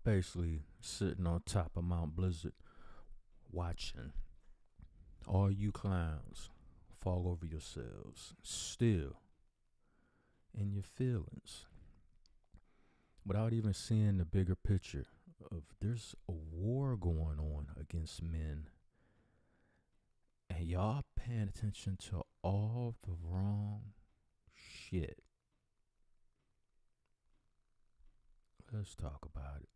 basically sitting on top of Mount Blizzard watching all you clowns fall over yourselves, still in your feelings, without even seeing the bigger picture of there's a war going on against men. And y'all paying attention to all the wrong shit. Let's talk about it.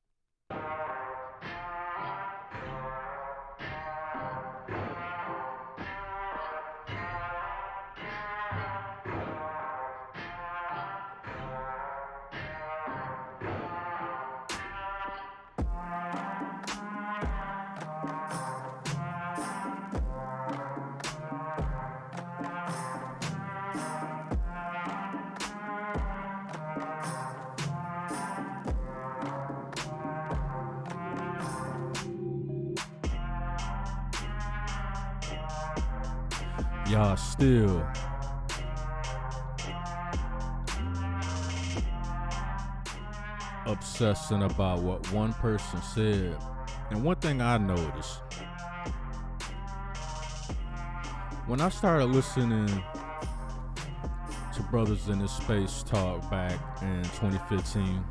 Y'all still obsessing about what one person said. And one thing I noticed when I started listening to brothers in this space talk back in 2015,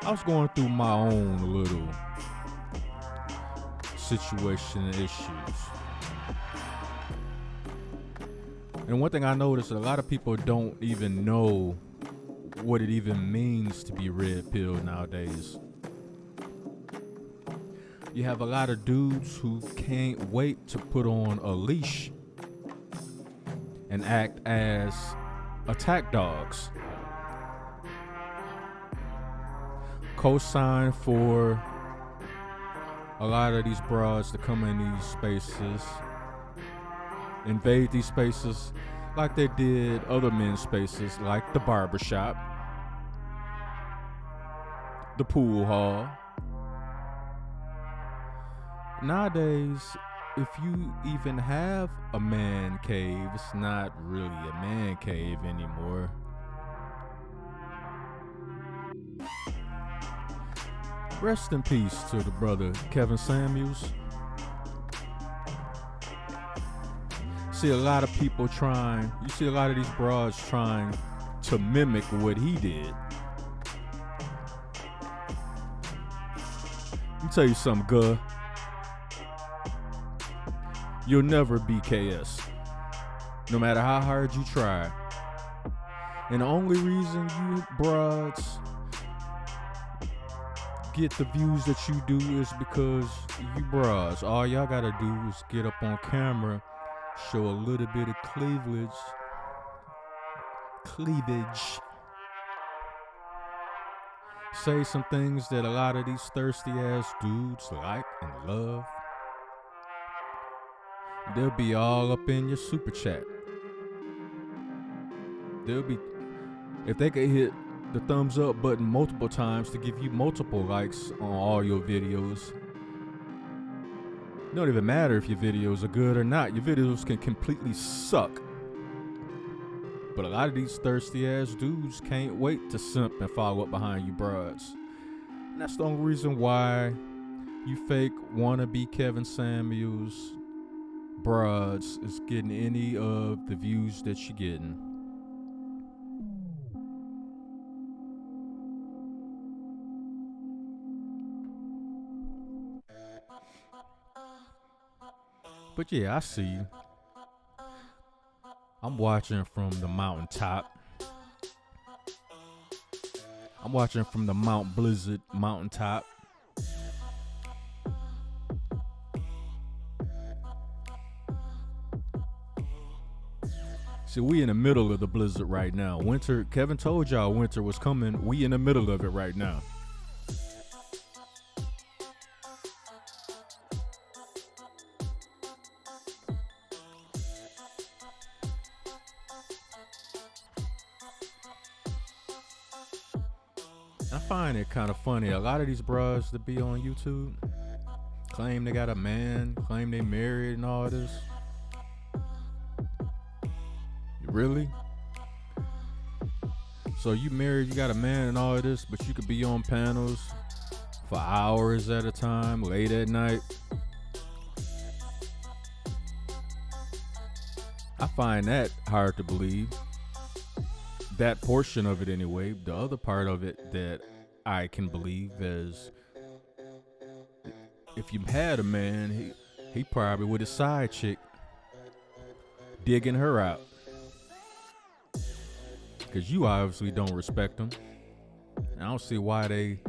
I was going through my own little situation and issues. And one thing I noticed, a lot of people don't even know what it even means to be red pill nowadays. You have a lot of dudes who can't wait to put on a leash and act as attack dogs. Co-sign for a lot of these broads to come in these spaces, invade these spaces like they did other men's spaces, like the barbershop, the pool hall. Nowadays, if you even have a man cave, it's not really a man cave anymore. Rest in peace to the brother Kevin Samuels. See a lot of people you see a lot of these broads trying to mimic what he did. Let me tell you something, good. You'll never be KS, no matter how hard you try. And the only reason you broads get the views that you do is because you broads. All y'all gotta do is get up on camera, show a little bit of cleavage, say some things that a lot of these thirsty ass dudes like and love. They'll be all up in your super chat. If they could hit the thumbs up button multiple times to give you multiple likes on all your videos. It don't even matter if your videos are good or not. Your videos can completely suck. But a lot of these thirsty ass dudes can't wait to simp and follow up behind you broads. And that's the only reason why you fake wannabe Kevin Samuels broads is getting any of the views that you're getting. But yeah, I see you. I'm watching from the mountaintop. I'm watching from the Mount Blizzard mountaintop. See, we in the middle of the blizzard right now. Winter, Kevin told y'all winter was coming. We in the middle of it right now. I find it kind of funny. A lot of these bras that be on YouTube claim they got a man, claim they married and all this. Really? So you married, you got a man and all of this, but you could be on panels for hours at a time, late at night. I find that hard to believe. That portion of it anyway. The other part of it that I can believe is if you had a man, he probably with his side chick digging her out. Because you obviously don't respect them. I don't see why they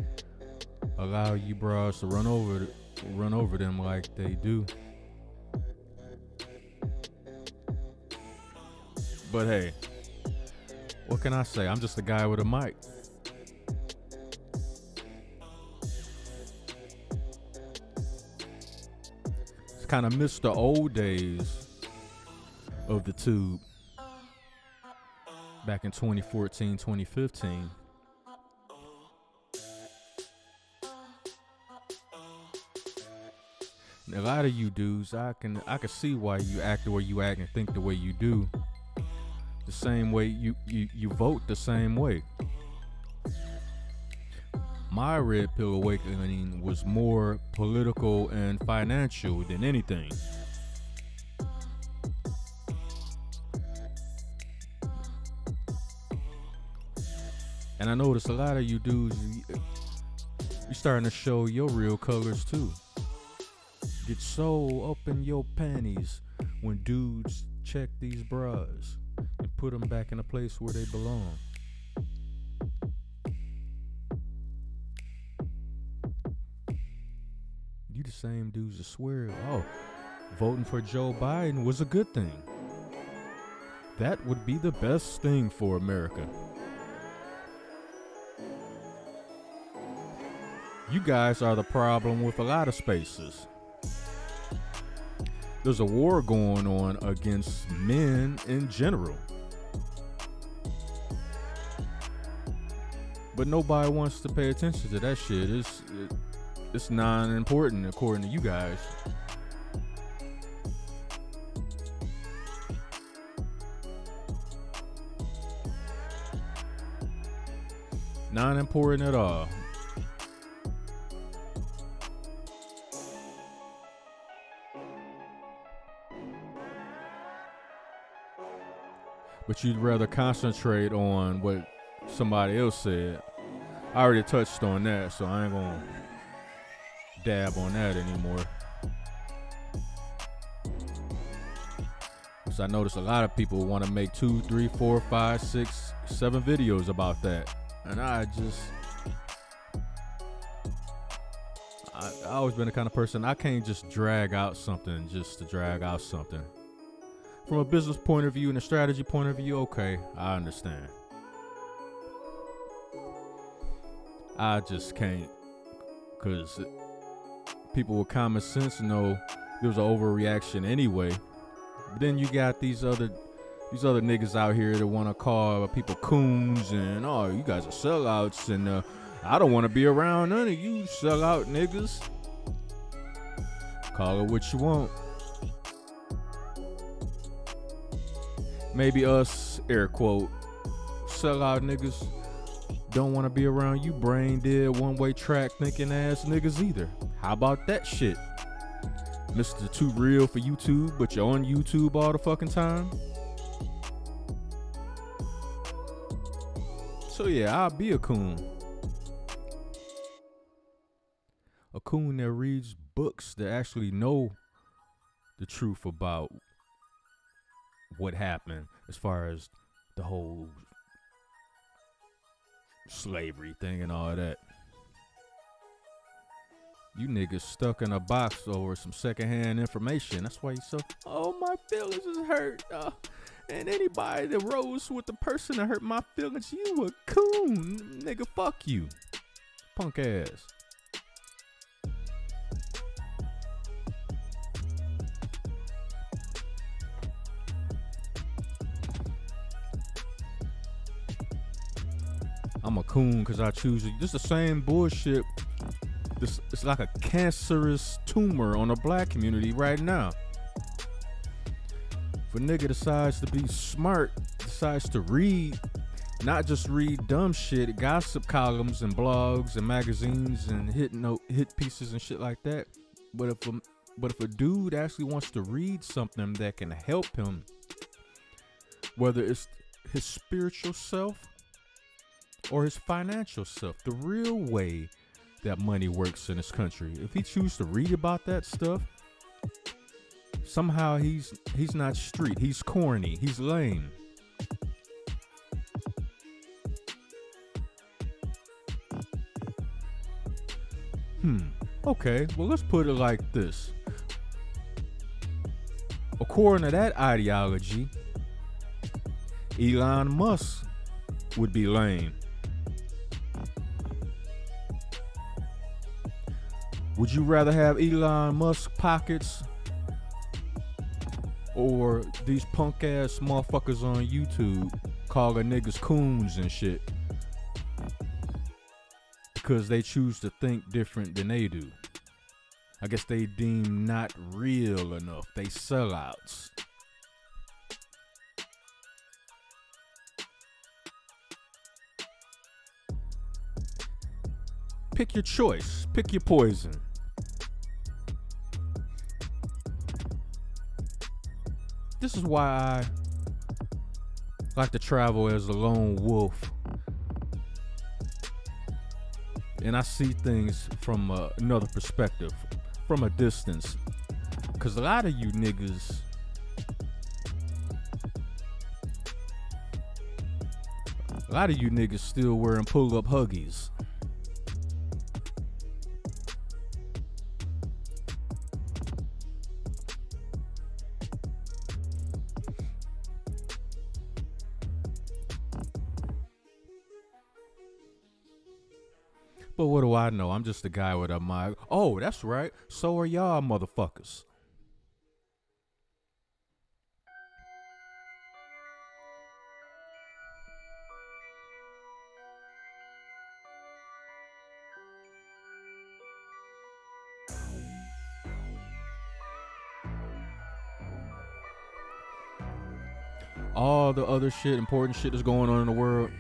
allow you bros to run over them like they do. But hey, what can I say? I'm just a guy with a mic. It's kind of missed the old days of the tube back in 2014, 2015. A lot of you dudes, I can see why you act the way you act and think the way you do. The same way you vote the same way. My red pill awakening was more political and financial than anything. And I noticed a lot of you dudes, you're starting to show your real colors too. Get so up in your panties when dudes check these bras and put them back in a place where they belong. You the same dudes that swear, voting for Joe Biden was a good thing. That would be the best thing for America. You guys are the problem with a lot of spaces. There's a war going on against men in general. But nobody wants to pay attention to that shit. It's non-important according to you guys. Non-important at all. But you'd rather concentrate on what somebody else said. I already touched on that, so I ain't gonna dab on that anymore. So I noticed a lot of people want to make 2, 3, 4, 5, 6, 7 videos about that. And I've always been the kind of person, I can't just drag out something just to drag out something. From a business point of view and a strategy point of view, okay, I understand. I just can't, because people with common sense know there's an overreaction anyway. But then you got these other niggas out here that want to call people coons and, you guys are sellouts and I don't want to be around none of you sellout niggas. Call it what you want. Maybe us, air quote, sellout niggas don't want to be around you brain dead one-way track thinking ass niggas either. How about that shit? Mr. Too Real for YouTube, but you're on YouTube all the fucking time? So yeah, I'll be a coon. A coon that reads books that actually know the truth about what happened as far as the whole slavery thing and all that. You niggas stuck in a box over some secondhand information. That's why you so, my feelings is hurt. And anybody that rose with the person that hurt my feelings, you a coon. Nigga, fuck you. Punk ass. I'm a coon because I choose it. This the same bullshit. It's like a cancerous tumor on the black community right now. If a nigga decides to be smart, decides to read, not just read dumb shit, gossip columns and blogs and magazines and hit pieces and shit like that. But if a dude actually wants to read something that can help him, whether it's his spiritual self or his financial self, the real way that money works in this country, if he chooses to read about that stuff, somehow he's not street, he's corny, he's lame. Okay, well, let's put it like this. According to that ideology, Elon Musk would be lame. Would you rather have Elon Musk pockets or these punk ass motherfuckers on YouTube calling niggas coons and shit because they choose to think different than they do? I guess they deem not real enough. They sellouts. Pick your choice. Pick your poison. This is why I like to travel as a lone wolf. And I see things from another perspective, from a distance. Because a lot of you niggas still wearing pull-up Huggies. But what do I know? I'm just a guy with a mic. Oh, that's right. So are y'all motherfuckers. All the other shit, important shit that's going on in the world,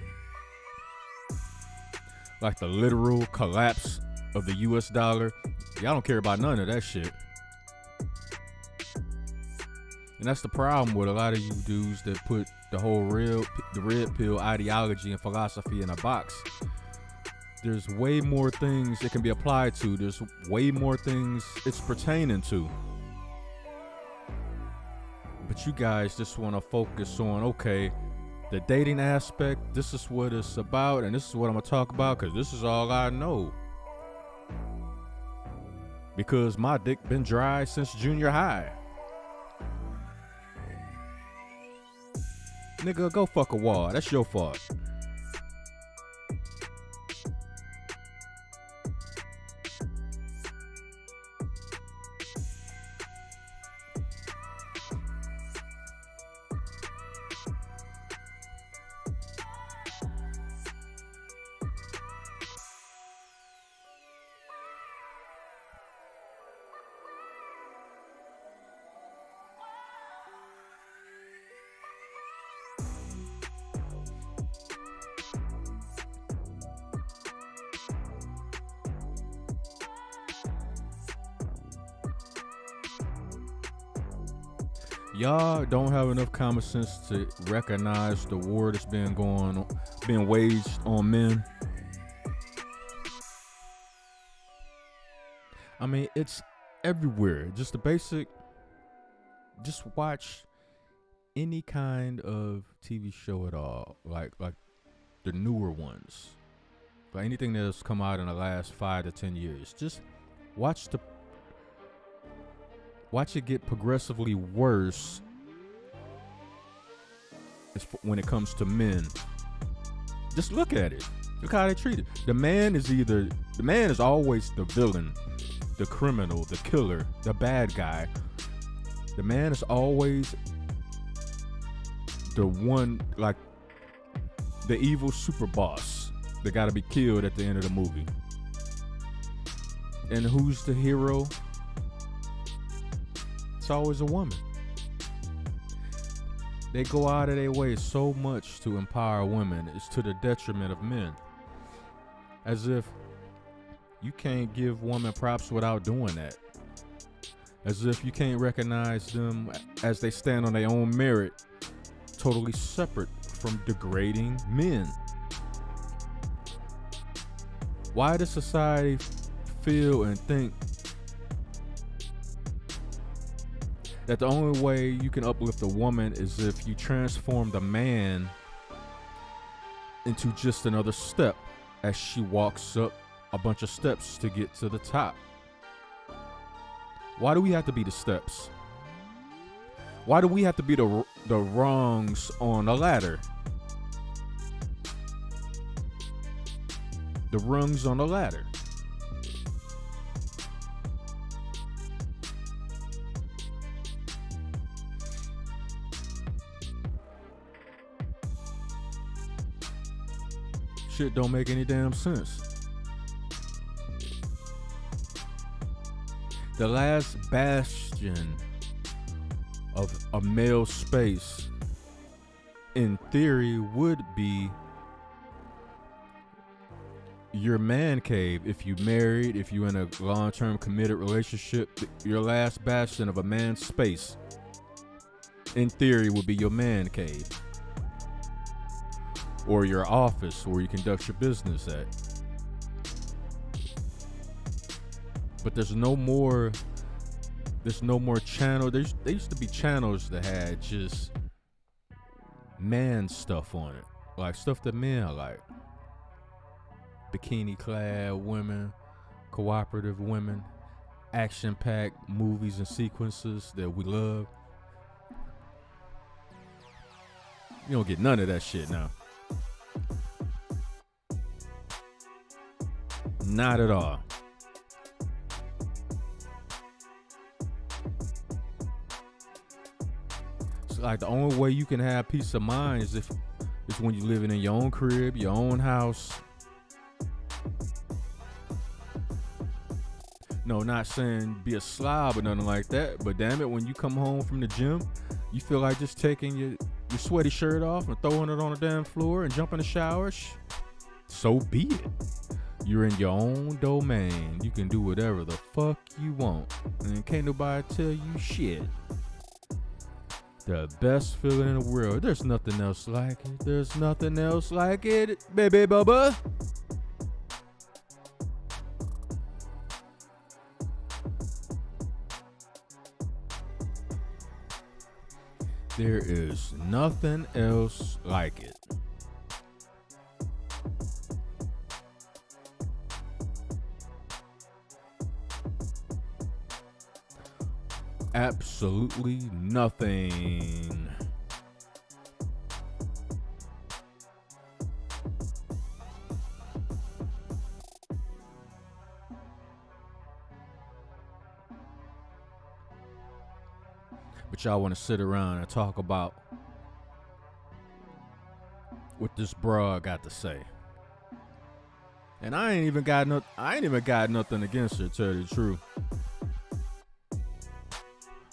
like the literal collapse of the US dollar, y'all don't care about none of that shit. And that's the problem with a lot of you dudes that put the whole the red pill ideology and philosophy in a box. There's way more things it can be applied to. There's way more things it's pertaining to. But you guys just want to focus on, okay, the dating aspect, this is what it's about, and this is what I'm gonna talk about, because this is all I know. Because my dick been dry since junior high. Nigga, go fuck a wall. That's your fault. Y'all don't have enough common sense to recognize the war that's being waged on men. I mean, it's everywhere. Just the basic. Just watch any kind of TV show at all, like the newer ones, like anything that's come out in the last 5 to 10 years. Just watch it get progressively worse when it comes to men. Just look at it. Look how they treat it. The man is always the villain, the criminal, the killer, the bad guy. The man is always the one, like the evil super boss that got to be killed at the end of the movie. And who's the hero? It's always a woman. They go out of their way so much to empower women. It's to the detriment of men. As if you can't give women props without doing that. As if you can't recognize them as they stand on their own merit, totally separate from degrading men. Why does society feel and think that the only way you can uplift a woman is if you transform the man into just another step as she walks up a bunch of steps to get to the top? Why do we have to be the steps? Why do we have to be the rungs on the ladder? The rungs on the ladder. Shit don't make any damn sense. The last bastion of a male space, in theory, would be your man cave. If you married, if you in a long-term committed relationship, your last bastion of a man's space, in theory, would be your man cave. Or your office where you conduct your business at. But there's no more channel. There used to be channels that had just man stuff on it. Like stuff that men like. Bikini clad women, cooperative women, action packed movies and sequences that we love. You don't get none of that shit now. Not at all. It's like the only way you can have peace of mind is when you're living in your own crib, your own house. No, not saying be a slob or nothing like that, but damn it, when you come home from the gym, you feel like just taking your sweaty shirt off and throwing it on the damn floor and jumping in the shower. So be it. You're in your own domain. You can do whatever the fuck you want. And can't nobody tell you shit. The best feeling in the world. There's nothing else like it. There's nothing else like it, baby bubba. There is nothing else like it. Absolutely nothing. But y'all want to sit around and talk about what this broad got to say. And I ain't even got nothing against her, to tell you the truth.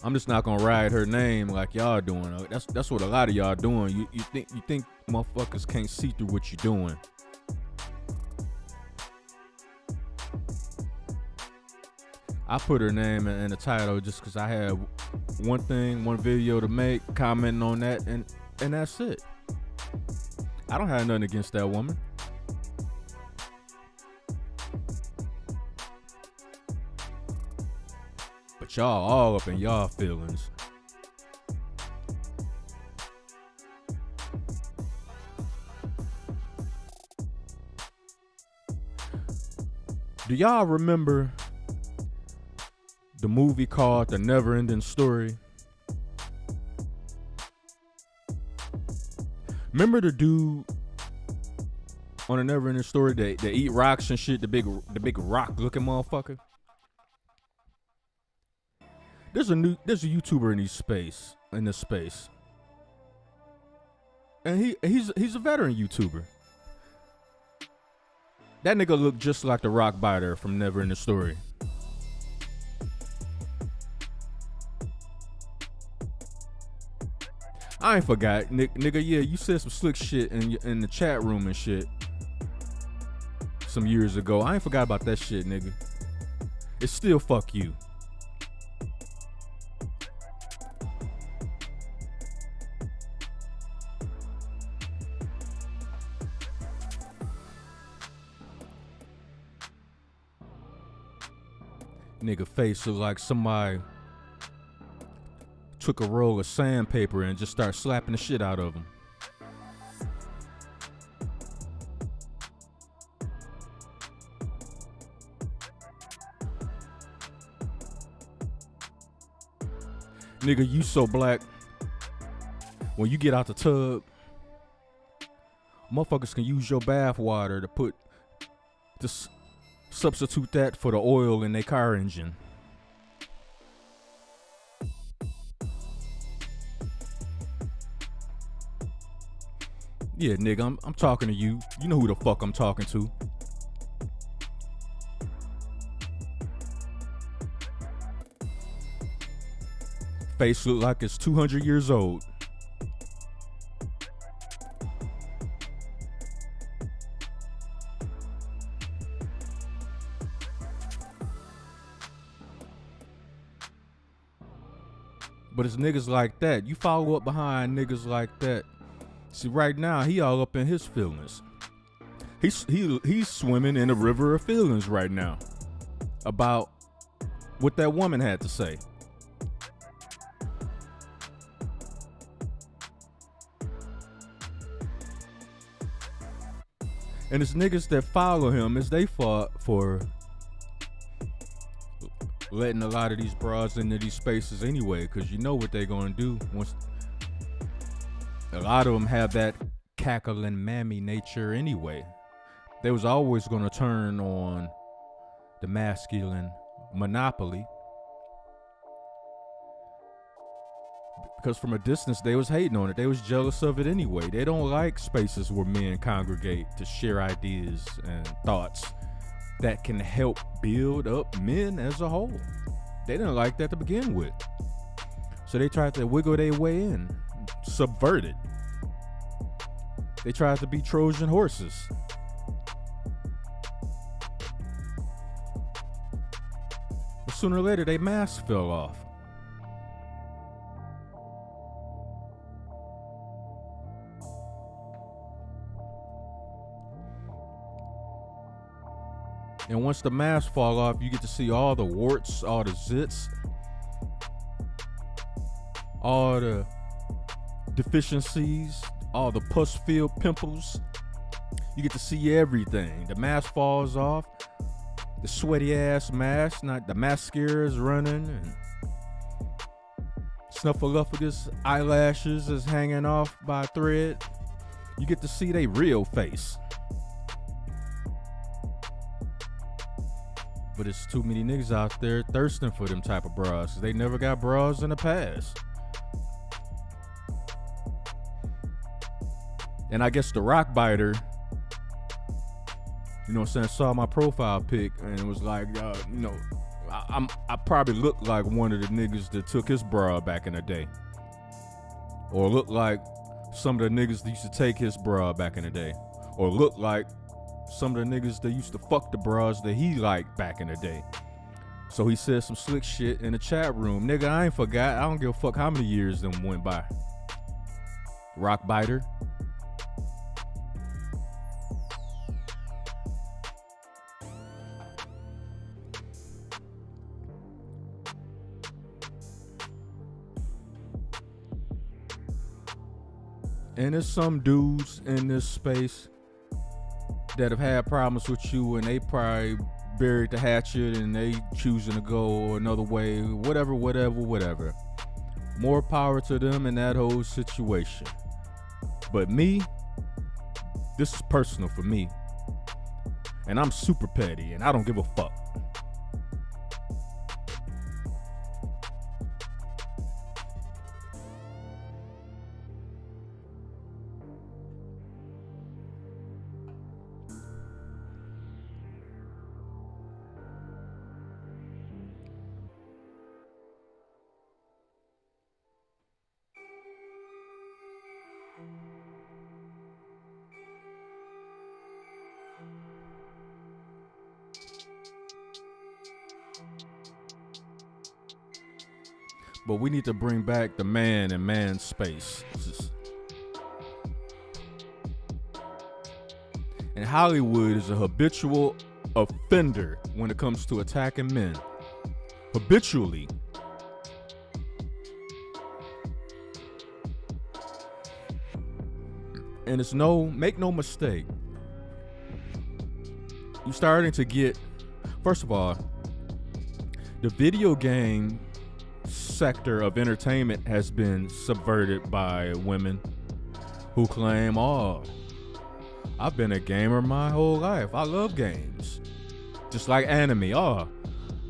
I'm just not gonna ride her name like y'all doing. That's what a lot of y'all doing. You think motherfuckers can't see through what you're doing. I put her name in the title just because I had one video to make, commenting on that, and that's it. I don't have nothing against that woman. But y'all all up in y'all feelings. Do y'all remember the movie called The Never Ending Story? Remember the dude on The Never Ending Story that eat rocks and shit, the big rock looking motherfucker? There's a YouTuber in this space. And he's a veteran YouTuber. That nigga looked just like the rock biter from Never Ending Story. I ain't forgot, nigga. Yeah, you said some slick shit in the chat room and shit some years ago. I ain't forgot about that shit, nigga. It's still fuck you. Nigga face look like somebody took a roll of sandpaper and just started slapping the shit out of him. Nigga, you so black. When you get out the tub, motherfuckers can use your bath water to substitute that for the oil in their car engine. Yeah, nigga, I'm talking to you. You know who the fuck I'm talking to. Face look like it's 200 years old. But it's niggas like that. You follow up behind niggas like that. See, right now, he all up in his feelings. He's swimming in a river of feelings right now about what that woman had to say. And it's niggas that follow him as they fought for letting a lot of these broads into these spaces anyway, because you know what they're going to do. Once a lot of them have that cackling mammy nature anyway. They was always going to turn on the masculine monopoly, because from a distance they was hating on it. They was jealous of it anyway. They don't like spaces where men congregate to share ideas and thoughts that can help build up men as a whole. They didn't like that to begin with. So they tried to wiggle their way in, subvert it. They tried to be Trojan horses. But sooner or later, their mask fell off. And once the mask fall off, you get to see all the warts, all the zits, all the deficiencies, all the pus-filled pimples. You get to see everything. The mask falls off. The sweaty ass mask, not the mascara's running, and snuffleupagus eyelashes is hanging off by a thread. You get to see their real face. But it's too many niggas out there thirsting for them type of bras. They never got bras in the past. And I guess the rock biter, you know what I'm saying, saw my profile pic and it was like, I probably look like one of the niggas that took his bra back in the day. Or look like some of the niggas that used to take his bra back in the day. Or look like some of the niggas that used to fuck the bras that he liked back in the day. So he said some slick shit in the chat room. Nigga, I ain't forgot. I don't give a fuck how many years them went by. Rock biter. And there's some dudes in this space that have had problems with you and they probably buried the hatchet and they choosing to go another way, whatever. More power to them in that whole situation. But me, this is personal for me. And I'm super petty and I don't give a fuck. But we need to bring back the man in man space. And Hollywood is a habitual offender when it comes to attacking men. Habitually. And it's make no mistake, you're starting to get, first of all, the video game sector of entertainment has been subverted by women who claim, oh, I've been a gamer my whole life. I love games. Just like anime. Oh,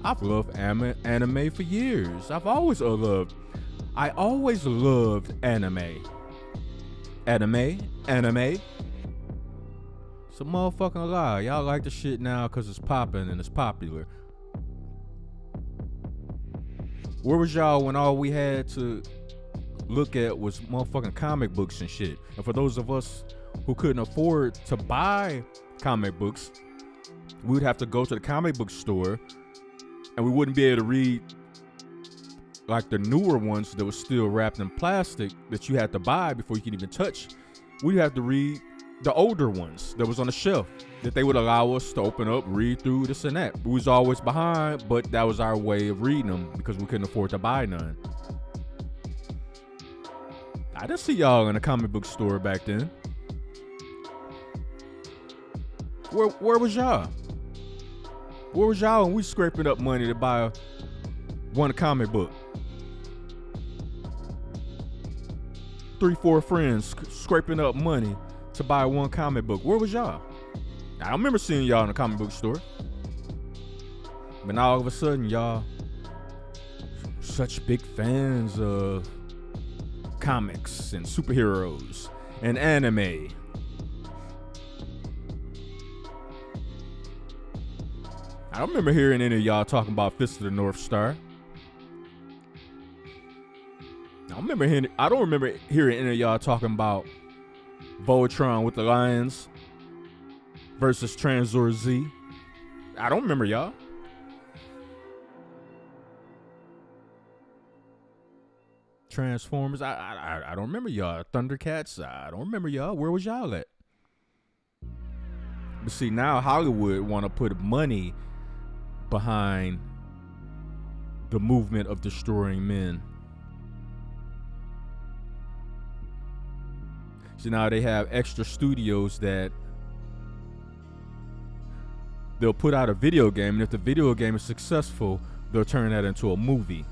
I've loved anime for years. I always loved anime. Anime. It's a motherfucking lie. Y'all like the shit now because it's popping and it's popular. Where was y'all when all we had to look at was motherfucking comic books and shit? And for those of us who couldn't afford to buy comic books, we would have to go to the comic book store and we wouldn't be able to read like the newer ones that was still wrapped in plastic that you had to buy before you could even touch. We'd have to read the older ones that was on the shelf that they would allow us to open up, read through, this and that. We was always behind, but that was our way of reading them because we couldn't afford to buy none. I didn't see y'all in a comic book store back then. Where was y'all? Where was y'all when we scraping up money to buy one comic book? 3-4 friends scraping up money to buy one comic book. Where was y'all? I don't remember seeing y'all in a comic book store. But now all of a sudden, y'all such big fans of comics and superheroes and anime. I don't remember hearing any of y'all talking about Fist of the North Star. I don't remember hearing any of y'all talking about Voltron with the Lions versus Transor Z. I don't remember y'all. Transformers. I don't remember y'all. Thundercats. I don't remember y'all. Where was y'all at? But see, now Hollywood want to put money behind the movement of destroying men. So now they have extra studios that they'll put out a video game, and if the video game is successful, they'll turn that into a movie.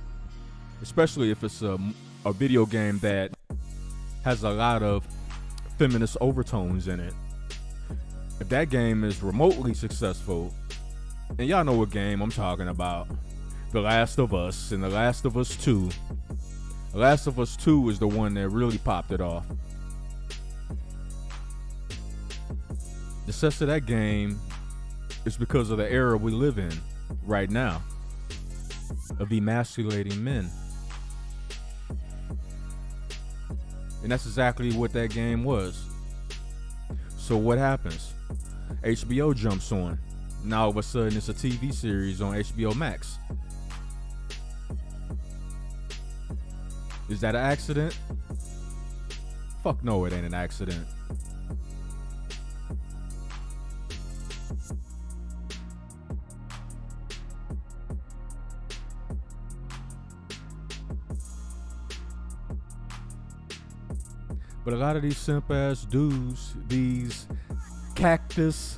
Especially if it's a video game that has a lot of feminist overtones in it. If that game is remotely successful, and y'all know what game I'm talking about, The Last of Us and The Last of Us 2. The Last of Us 2 is the one that really popped it off. The success of that game is because of the era we live in right now of emasculating men. And that's exactly what that game was. So what happens? HBO jumps on. Now all of a sudden it's a TV series on HBO Max. Is that an accident? Fuck no, it ain't an accident. But a lot of these simp ass dudes, these cactus,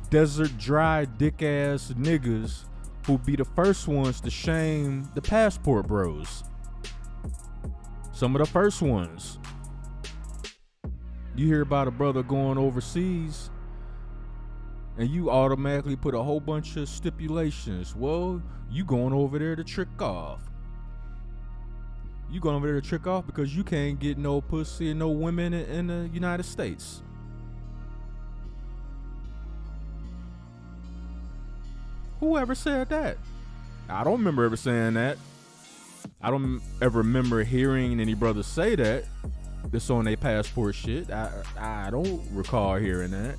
desert dry dick ass niggas who be the first ones to shame the passport bros. Some of the first ones. You hear about a brother going overseas and you automatically put a whole bunch of stipulations. Well, you going over there to trick off. You going over there to trick off because you can't get no pussy and no women in the United States. Whoever said that? I don't remember ever saying that. I don't ever remember hearing any brothers say that. That's on their passport shit. I don't recall hearing that.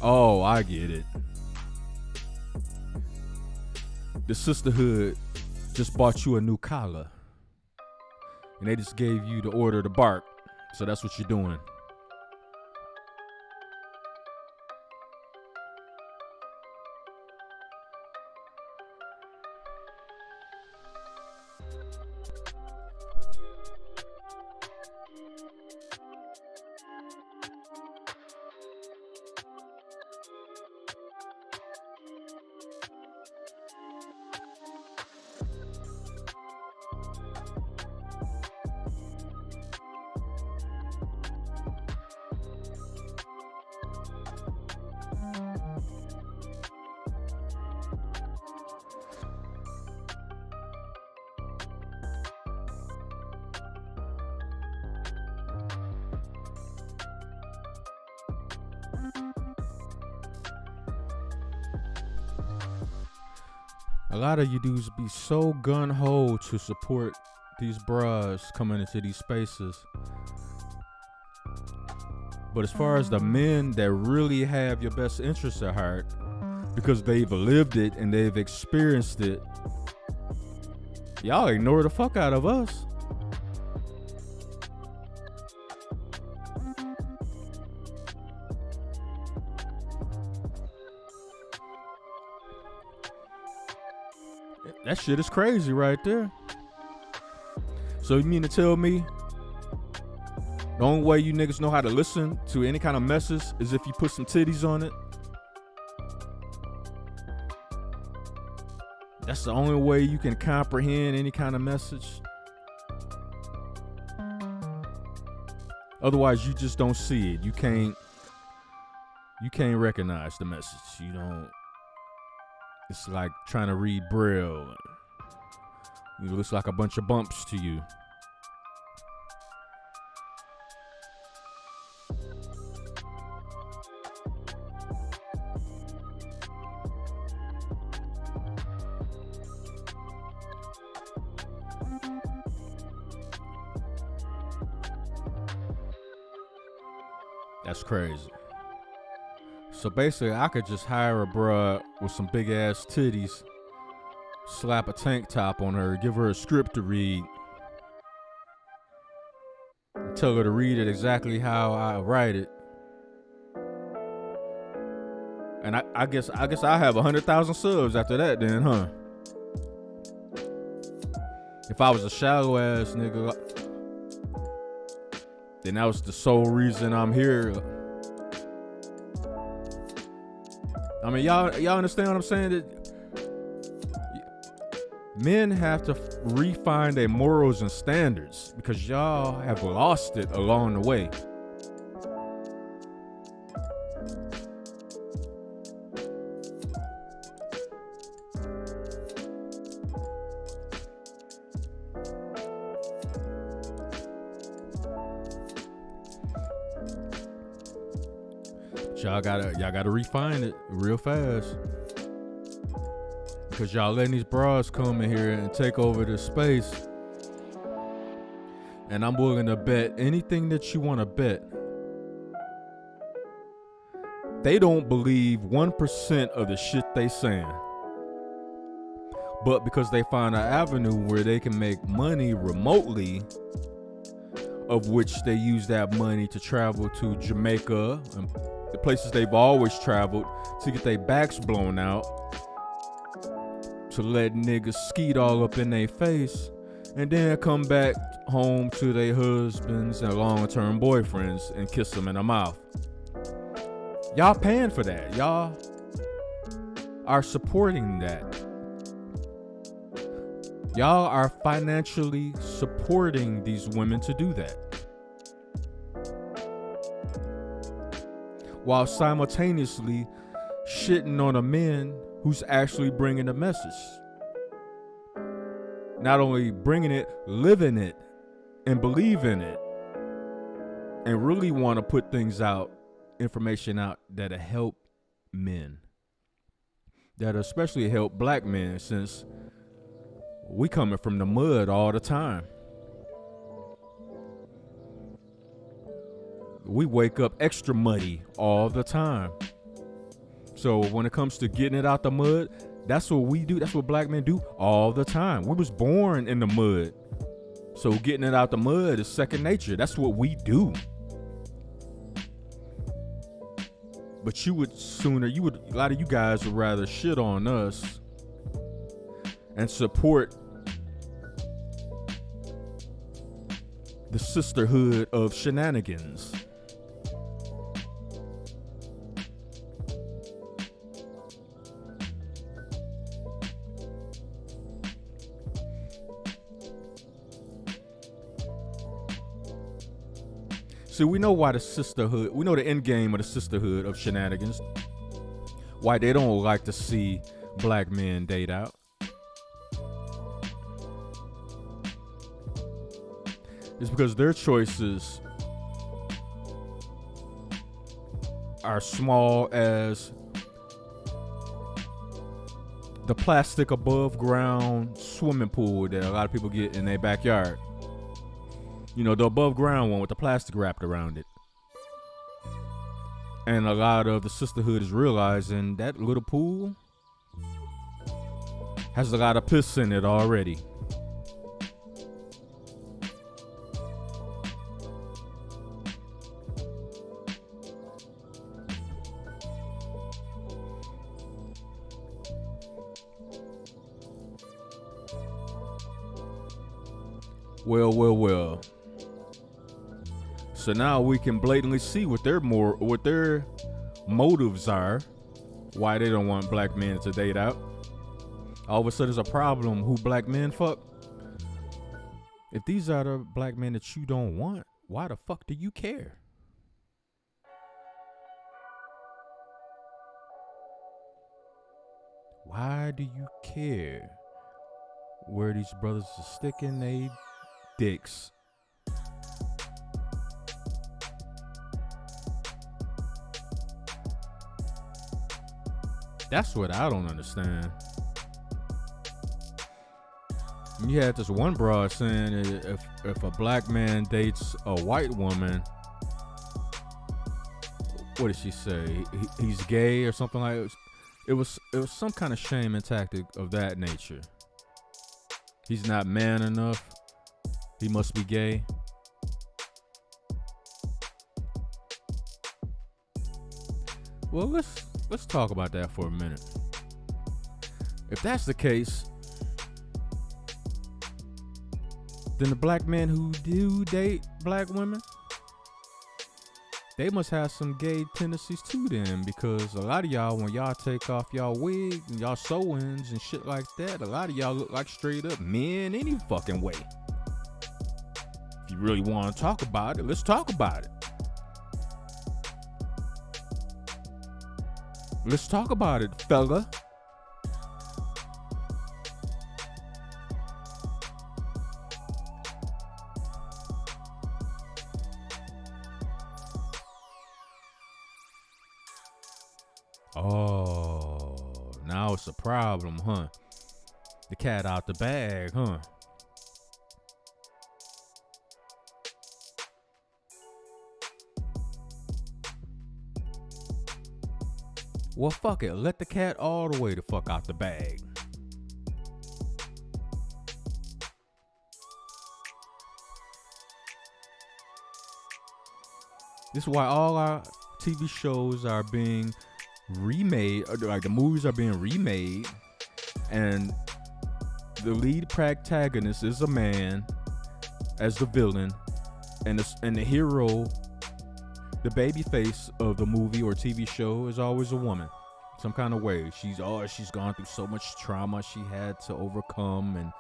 Oh, I get it. The sisterhood just bought you a new collar. And they just gave you the order to bark. So that's what you're doing. A lot of you dudes be so gun-ho to support these bras coming into these spaces. But as far as the men that really have your best interests at heart, because they've lived it and they've experienced it, y'all ignore the fuck out of us. That shit is crazy right there. So you mean to tell me the only way you niggas know how to listen to any kind of message is if you put some titties on it? That's the only way you can comprehend any kind of message? Otherwise, you just don't see it. You can't recognize the message. You don't. It's like trying to read Braille. It looks like a bunch of bumps to you. That's crazy. So basically, I could just hire a bruh with some big ass titties, slap a tank top on her, give her a script to read, and tell her to read it exactly how I write it. And I guess I have 100,000 subs after that then, huh? If I was a shallow ass nigga, then that was the sole reason I'm here. I mean, y'all understand what I'm saying? That men have to refine their morals and standards because y'all have lost it along the way. Y'all gotta refine it real fast, because y'all letting these bras come in here and take over this space. And I'm willing to bet anything that you want to bet. They don't believe 1% of the shit they saying. But because they find an avenue where they can make money remotely, of which they use that money to travel to Jamaica and the places they've always traveled to get their backs blown out, to let niggas skeet all up in their face, and then come back home to their husbands and long-term boyfriends and kiss them in the mouth. Y'all paying for that. Y'all are supporting that. Y'all are financially supporting these women to do that, while simultaneously shitting on a man who's actually bringing the message. Not only bringing it, living it, and believe in it, and really want to put things out, information out that'll help men, that'll especially help black men, since we coming from the mud all the time. We wake up extra muddy all the time. So when it comes to getting it out the mud, that's what we do. That's what black men do all the time. We was born in the mud. So getting it out the mud is second nature. That's what we do. But a lot of you guys would rather shit on us and support the sisterhood of shenanigans. See, we know why we know the end game of the sisterhood of shenanigans. Why they don't like to see black men date out. It's because their choices are small as the plastic above ground swimming pool that a lot of people get in their backyard. You know, the above ground one with the plastic wrapped around it. And a lot of the sisterhood is realizing that little pool has a lot of piss in it already. Well. So now we can blatantly see what their motives are, why they don't want black men to date out. All of a sudden, there's a problem who black men fuck. If these are the black men that you don't want, why the fuck do you care? Why do you care where these brothers are sticking their dicks? That's what I don't understand. You had this one broad saying if a black man dates a white woman, what did she say? He's gay or something like that. It was some kind of shame and tactic of that nature. He's not man enough. He must be gay. Well, let's talk about that for a minute. If that's the case, then the black men who do date black women, they must have some gay tendencies too then, because a lot of y'all, when y'all take off y'all wig and y'all sew-ins and shit like that, a lot of y'all look like straight up men any fucking way. If you really want to talk about it, let's talk about it. Let's talk about it, fella. Oh, now it's a problem, huh? The cat out the bag, huh? Well, fuck it. Let the cat all the way the fuck out the bag. This is why all our TV shows are being remade, like the movies are being remade, and the lead protagonist is a man as the villain, and the hero, the baby face of the movie or TV show, is always a woman, some kind of way. She's gone through so much trauma she had to overcome, and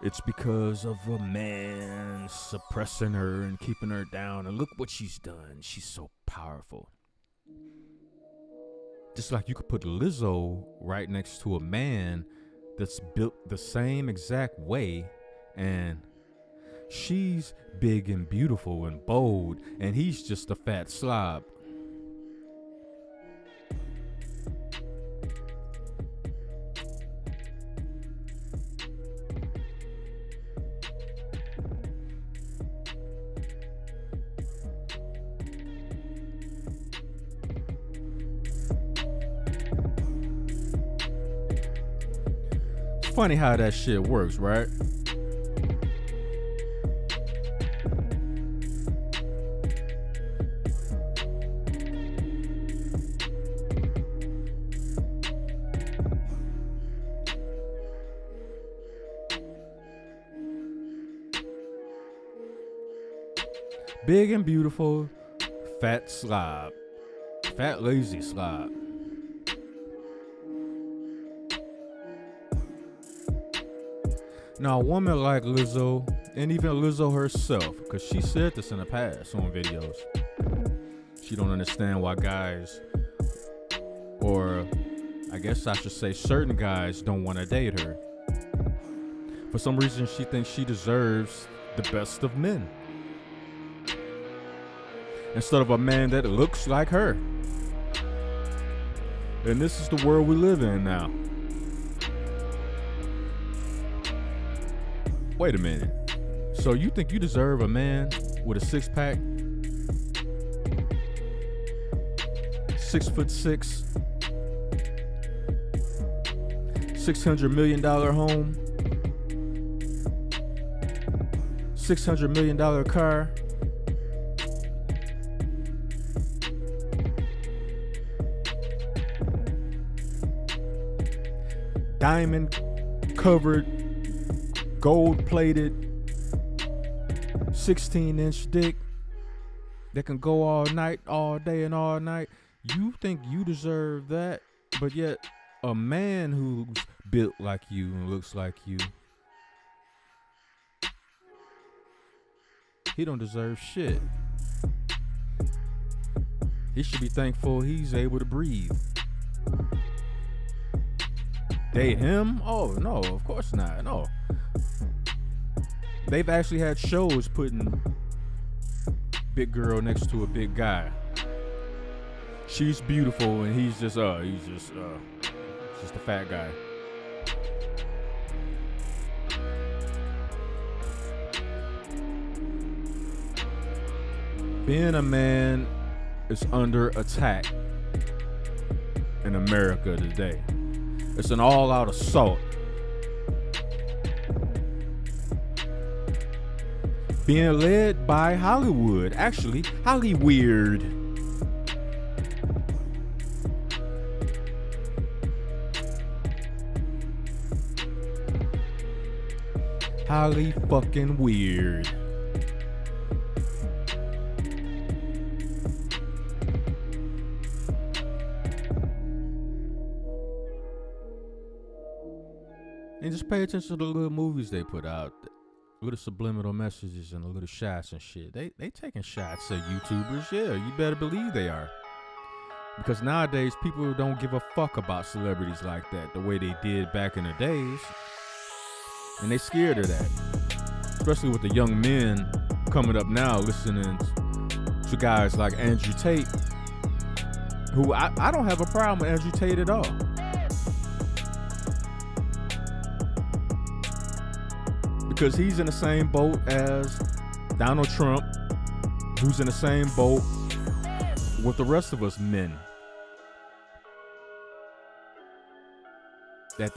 it's because of a man suppressing her and keeping her down. And look what she's done. She's so powerful. Just like you could put Lizzo right next to a man that's built the same exact way, and she's big and beautiful and bold, and he's just a fat slob. funny how that shit works, right? Big and beautiful, fat slob. Fat lazy slob. Now, a woman like Lizzo, and even Lizzo herself, because she said this in the past on videos, she don't understand why guys, or I guess I should say certain guys, don't want to date her. For some reason, she thinks she deserves the best of men, instead of a man that looks like her. And this is the world we live in now. Wait a minute. So you think you deserve a man with a six-pack, 6'6", $600 million home, $600 million car, diamond covered, gold plated, 16-inch dick that can go all night, all day, and all night? You think you deserve that, but yet a man who's built like you and looks like you, he don't deserve shit. He should be thankful he's able to breathe. Date him? Oh, no, of course not. No. They've actually had shows putting big girl next to a big guy. She's beautiful and he's just a fat guy. Being a man is under attack in America today. It's an all-out assault. Being led by Hollywood. Actually, Hollyweird. Holly fucking weird. And just pay attention to the little movies they put out. Little subliminal messages and the little shots and shit. They taking shots at YouTubers. Yeah, you better believe they are. Because nowadays, people don't give a fuck about celebrities like that the way they did back in the days. And they scared of that. Especially with the young men coming up now listening to guys like Andrew Tate. Who I don't have a problem with Andrew Tate at all. Because he's in the same boat as Donald Trump, who's in the same boat with the rest of us men. At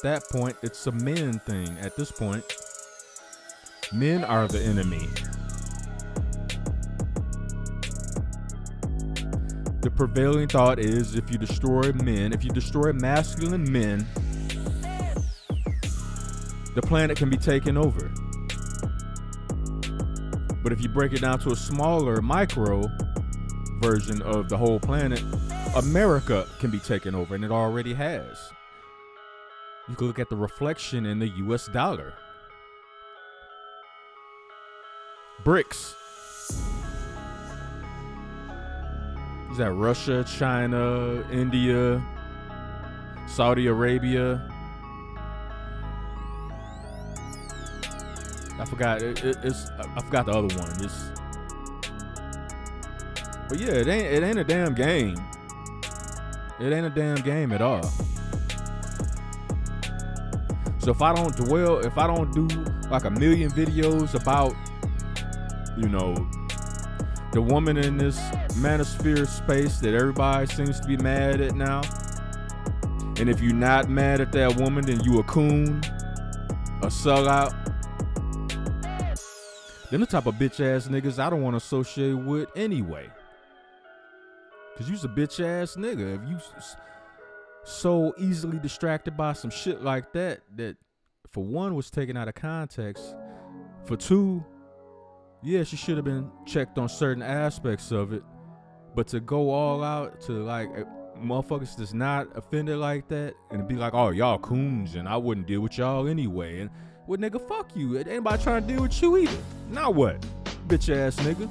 that point, it's a men thing. At this point, men are the enemy. The prevailing thought is if you destroy men, if you destroy masculine men, the planet can be taken over. But if you break it down to a smaller micro version of the whole planet, America can be taken over, and it already has. You can look at the reflection in the US dollar. BRICS. Is that Russia, China, India, Saudi Arabia? I forgot. I forgot the other one. But yeah, it ain't a damn game. It ain't a damn game at all. So if I don't do like a million videos about, you know, the woman in this manosphere space that everybody seems to be mad at now, And if you're not mad at that woman, then you a coon, a sellout. Then the type of bitch ass niggas I don't want to associate with anyway. Cause you's a bitch ass nigga. If you so easily distracted by some shit like that, that for one was taken out of context. For two, yeah, she should have been checked on certain aspects of it. But to go all out to like motherfuckers that's not offended like that and be like, oh, y'all coons and I wouldn't deal with y'all anyway. And well, nigga, fuck you. Ain't anybody trying to deal with you either. Now what? Bitch ass nigga.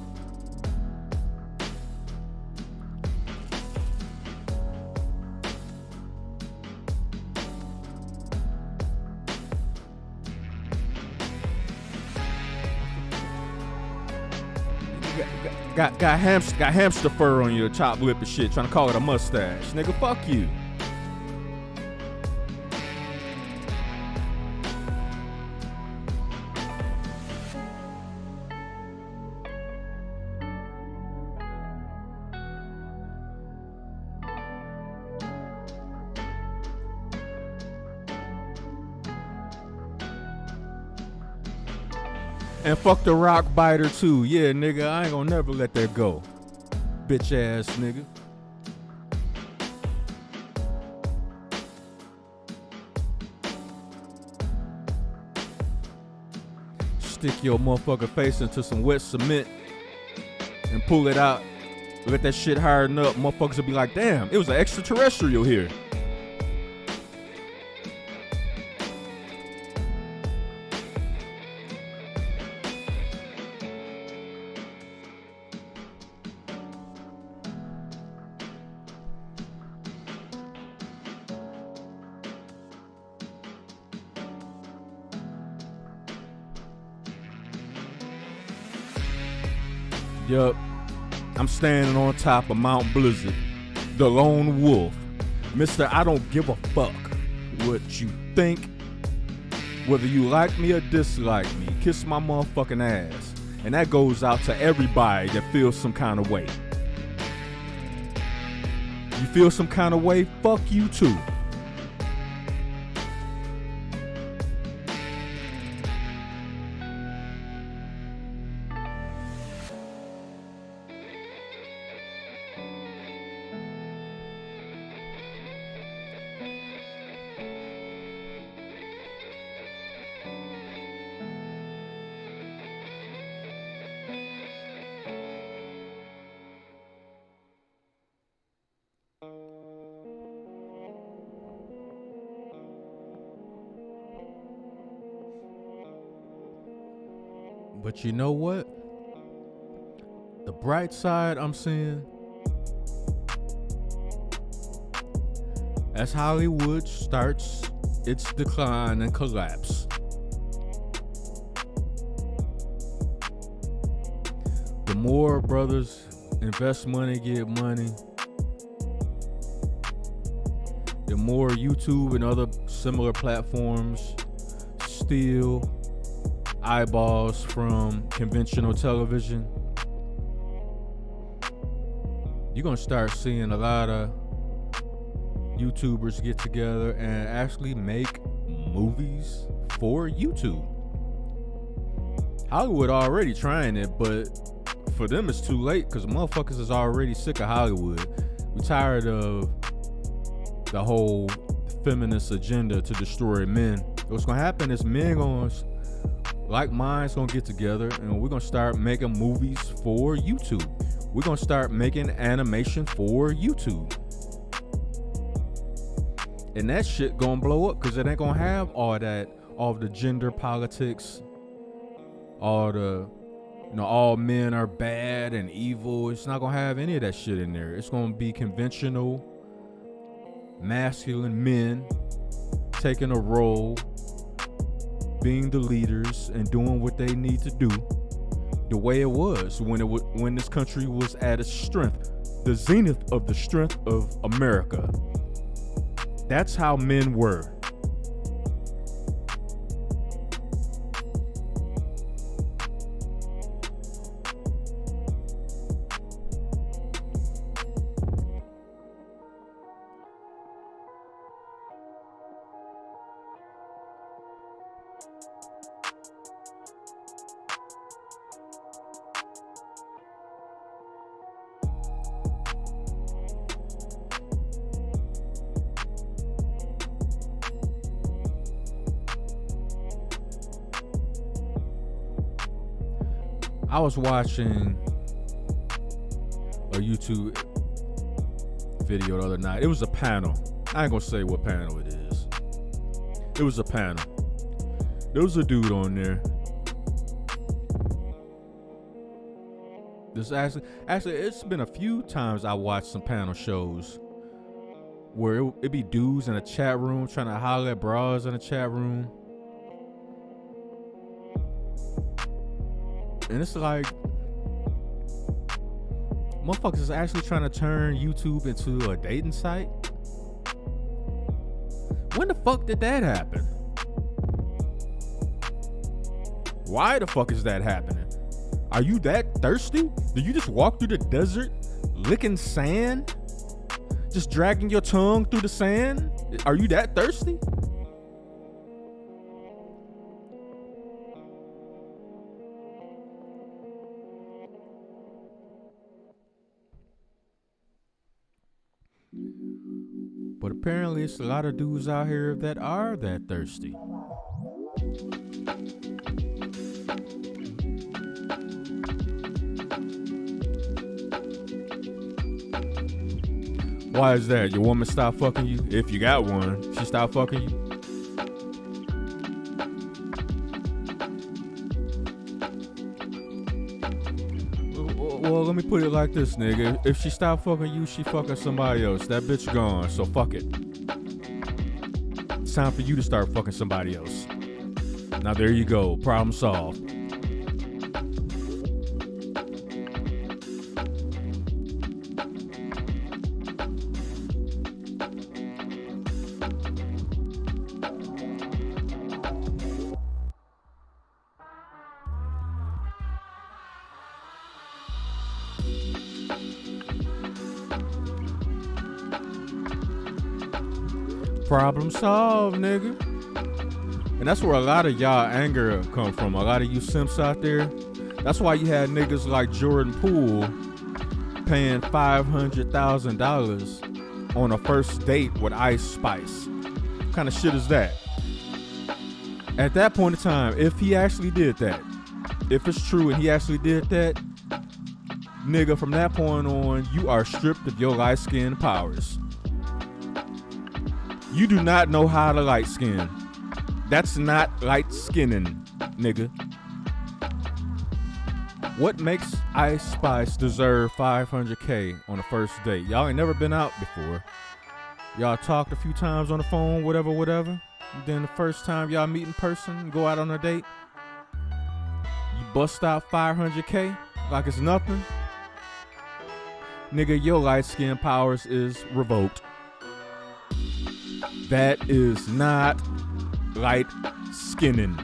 Got hamster fur on your top lip and shit, trying to call it a mustache. Nigga, fuck you. And fuck the rock biter too. Yeah, nigga, I ain't gonna never let that go. Bitch ass nigga. Stick your motherfucker face into some wet cement and pull it out. Let that shit harden up. Motherfuckers will be like, damn, it was an extraterrestrial here. Yup, I'm standing on top of Mount Blizzard, the lone wolf. Mister, I don't give a fuck what you think. Whether you like me or dislike me, kiss my motherfucking ass. And that goes out to everybody that feels some kind of way. You feel some kind of way? Fuck you too. But you know what? The bright side I'm seeing, as Hollywood starts its decline and collapse, the more brothers invest money, get money, the more YouTube and other similar platforms steal eyeballs from conventional television. You're gonna start seeing a lot of YouTubers get together and actually make movies for YouTube. Hollywood already trying it, but for them it's too late because motherfuckers is already sick of Hollywood. We tired of the whole feminist agenda to destroy men. What's gonna happen is men gonna, like minds, gonna get together and we're gonna start making movies for YouTube. We're gonna start making animation for YouTube. And that shit gonna blow up because it ain't gonna have all the gender politics, all the, all men are bad and evil. It's not gonna have any of that shit in there. It's gonna be conventional, masculine men taking a role, being the leaders and doing what they need to do, the way it was when this country was at its strength, the zenith of the strength of America. That's how men were. I was watching a YouTube video the other night. It was a panel. I ain't gonna say what panel it is. It was a panel. There was a dude on there. This actually, it's been a few times I watched some panel shows where it be dudes in a chat room trying to holler at bras in a chat room. And it's like, motherfuckers is actually trying to turn YouTube into a dating site. When the fuck did that happen? Why the fuck is that happening? Are you that thirsty? Do you just walk through the desert licking sand? Just dragging your tongue through the sand? Are you that thirsty? But apparently it's a lot of dudes out here that are that thirsty. Why is that? Your woman stopped fucking you? If you got one, she stopped fucking you? Well, let me put it like this, nigga. If she stopped fucking you, she fucking somebody else. That bitch gone, so fuck it. It's time for you to start fucking somebody else. Now there you go. Problem solved. Problem solved, nigga. And that's where a lot of y'all anger come from. A lot of you simps out there. That's why you had niggas like Jordan Poole paying $500,000 on a first date with Ice Spice. What kind of shit is that? At that point in time, if he actually did that, if it's true and he actually did that, nigga, from that point on, you are stripped of your light skin powers. You do not know how to light skin. That's not light skinning, nigga. What makes Ice Spice deserve $500K on a first date? Y'all ain't never been out before. Y'all talked a few times on the phone, whatever. And then the first time y'all meet in person, go out on a date, you bust out $500K like it's nothing. Nigga, your light skin powers is revoked. That is not light skinning.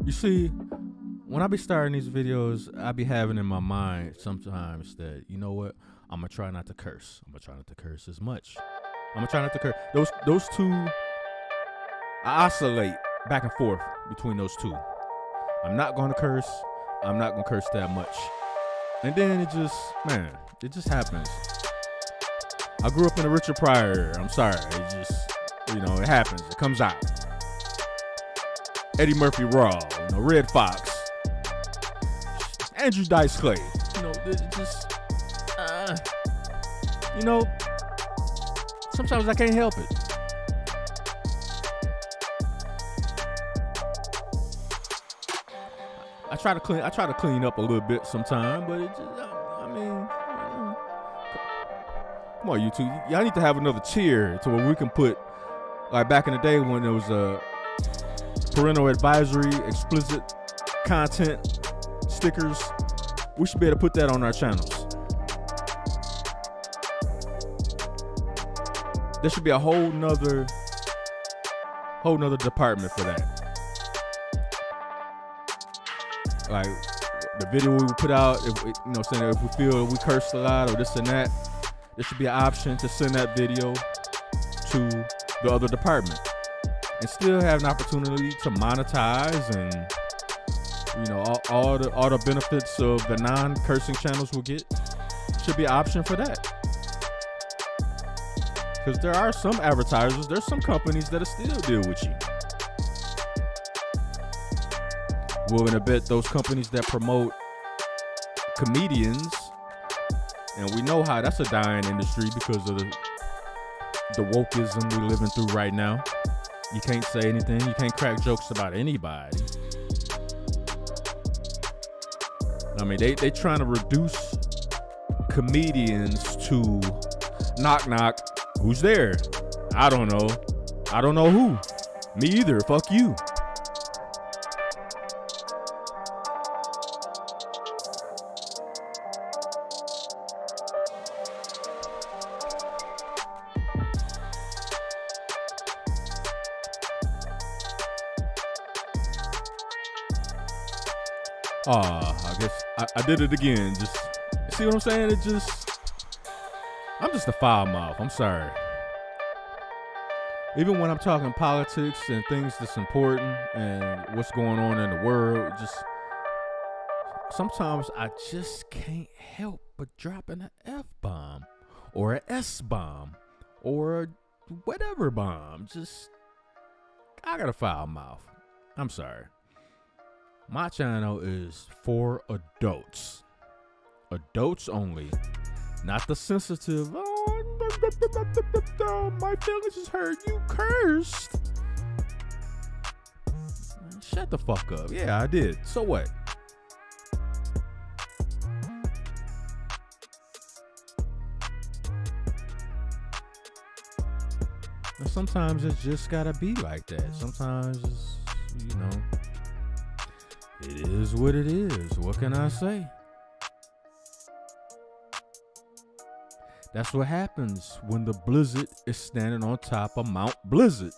You see, when I be starting these videos, I be having in my mind sometimes that, you know what, I'm gonna try not to curse. I'm gonna try not to curse as much. I'm gonna try not to curse. Those two, I oscillate back and forth between those two. I'm not gonna curse. I'm not gonna curse that much. And then it just happens. I grew up in a Richard Pryor. I'm sorry. It just, it happens. It comes out. Eddie Murphy Raw, Red Fox, Andrew Dice Clay. Sometimes I can't help it. I try to clean up a little bit sometimes, but it just, come on, YouTube. Y'all need to have another tier to where we can put, like back in the day when there was a parental advisory, explicit content, stickers. We should be able to put that on our channels. There should be a whole nother department for that. like the video we put out, if saying if we feel we cursed a lot or this and that, there should be an option to send that video to the other department and still have an opportunity to monetize and all the benefits of the non-cursing channels will get. Should be an option for that. Because there are some advertisers, there's some companies that'll still deal with you. Willing to bet those companies that promote comedians, and we know how that's a dying industry because of the wokeism we're living through right now. You can't say anything, you can't crack jokes about anybody. I mean, they trying to reduce comedians to knock knock, who's there? I don't know. I don't know who. Me either. Fuck you. I guess I did it again. Just see what I'm saying? I'm just a foul mouth. I'm sorry. Even when I'm talking politics and things that's important and what's going on in the world, sometimes I just can't help but dropping an F-bomb or an S-bomb or whatever bomb. I got a foul mouth. I'm sorry. My channel is for adults. Adults only. Not the sensitive. Oh, my feelings is hurt. You cursed. Shut the fuck up. Yeah, I did. So what? And sometimes it's just gotta be like that. Sometimes it's, it is what it is. What can I say? That's what happens when the blizzard is standing on top of Mount Blizzard,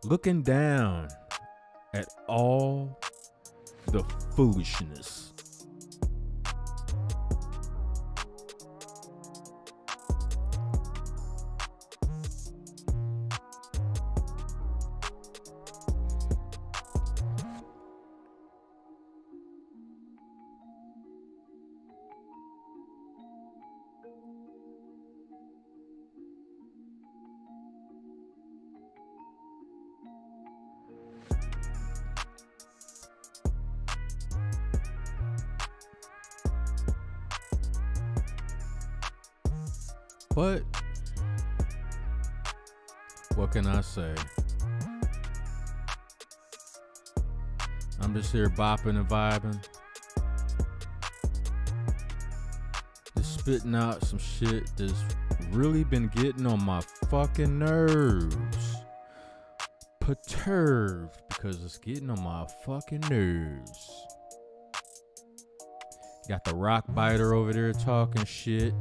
looking down at all the foolishness. But what can I say? I'm just here bopping and vibing, just spitting out some shit that's really been getting on my fucking nerves. Perturbed because it's getting on my fucking nerves. Got the rock biter over there talking shit.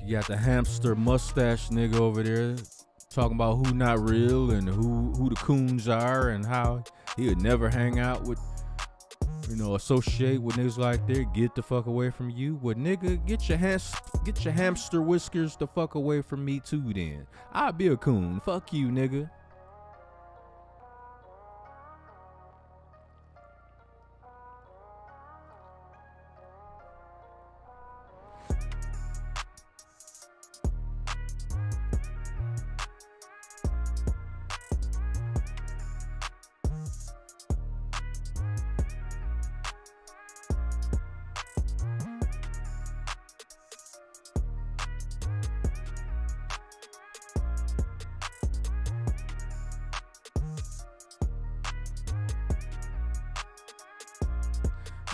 You got the hamster mustache nigga over there talking about who not real and who the coons are and how he would never hang out with, associate with niggas like that. Get the fuck away from you. Well, nigga, get your hamster whiskers the fuck away from me too then. I'll be a coon. Fuck you, nigga.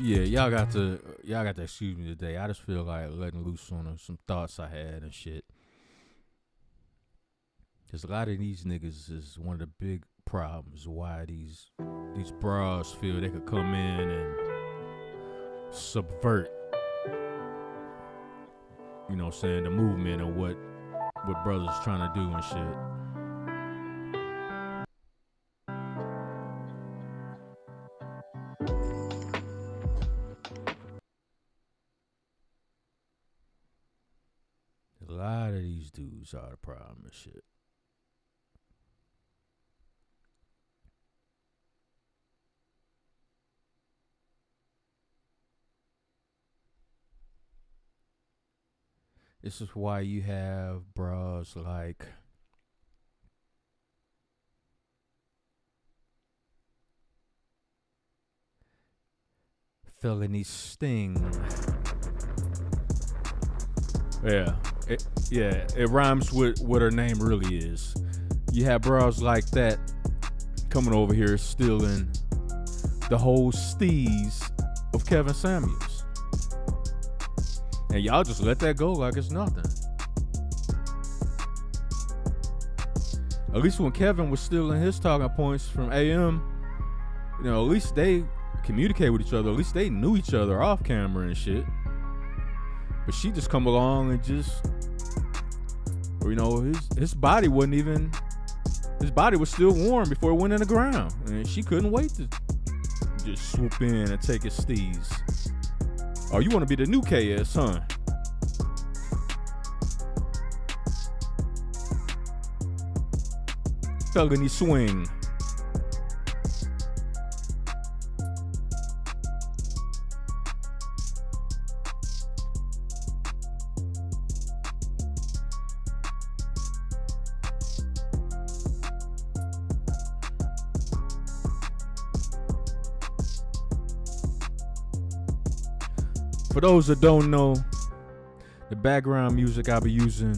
Yeah, y'all got to excuse me today. I just feel like letting loose on some thoughts I had and shit. Cause a lot of these niggas is one of the big problems why these bras feel they could come in and subvert, the movement and what brothers trying to do and shit. dudes are the problem and shit. This is why you have bras like Felony Sting. It rhymes with what her name really is. You have bras like that coming over here stealing the whole steez of Kevin Samuels. And y'all just let that go like it's nothing. At least when Kevin was stealing his talking points from AM, you know, at least they communicate with each other. At least they knew each other off camera and shit. But she just come along and just, you know, his body wasn't even, his body was still warm before it went in the ground. And she couldn't wait to just swoop in and take his steez. Oh, you want to be the new KS, huh? Felony swing. For those that don't know, the background music I'll be using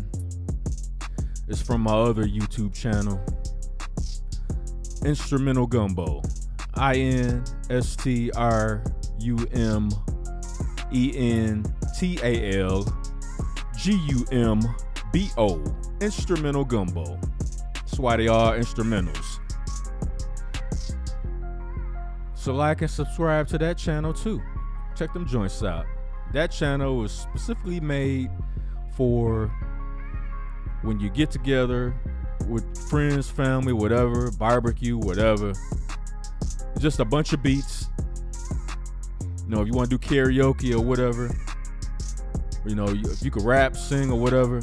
is from my other YouTube channel, Instrumental Gumbo. INSTRUMENTALGUMBO. Instrumental Gumbo. That's why they are instrumentals. So like and subscribe to that channel too. Check them joints out. That channel was specifically made for when you get together with friends, family, whatever, barbecue, whatever. Just a bunch of beats. You know, if you want to do karaoke or whatever, you know, if you could rap, sing, or whatever,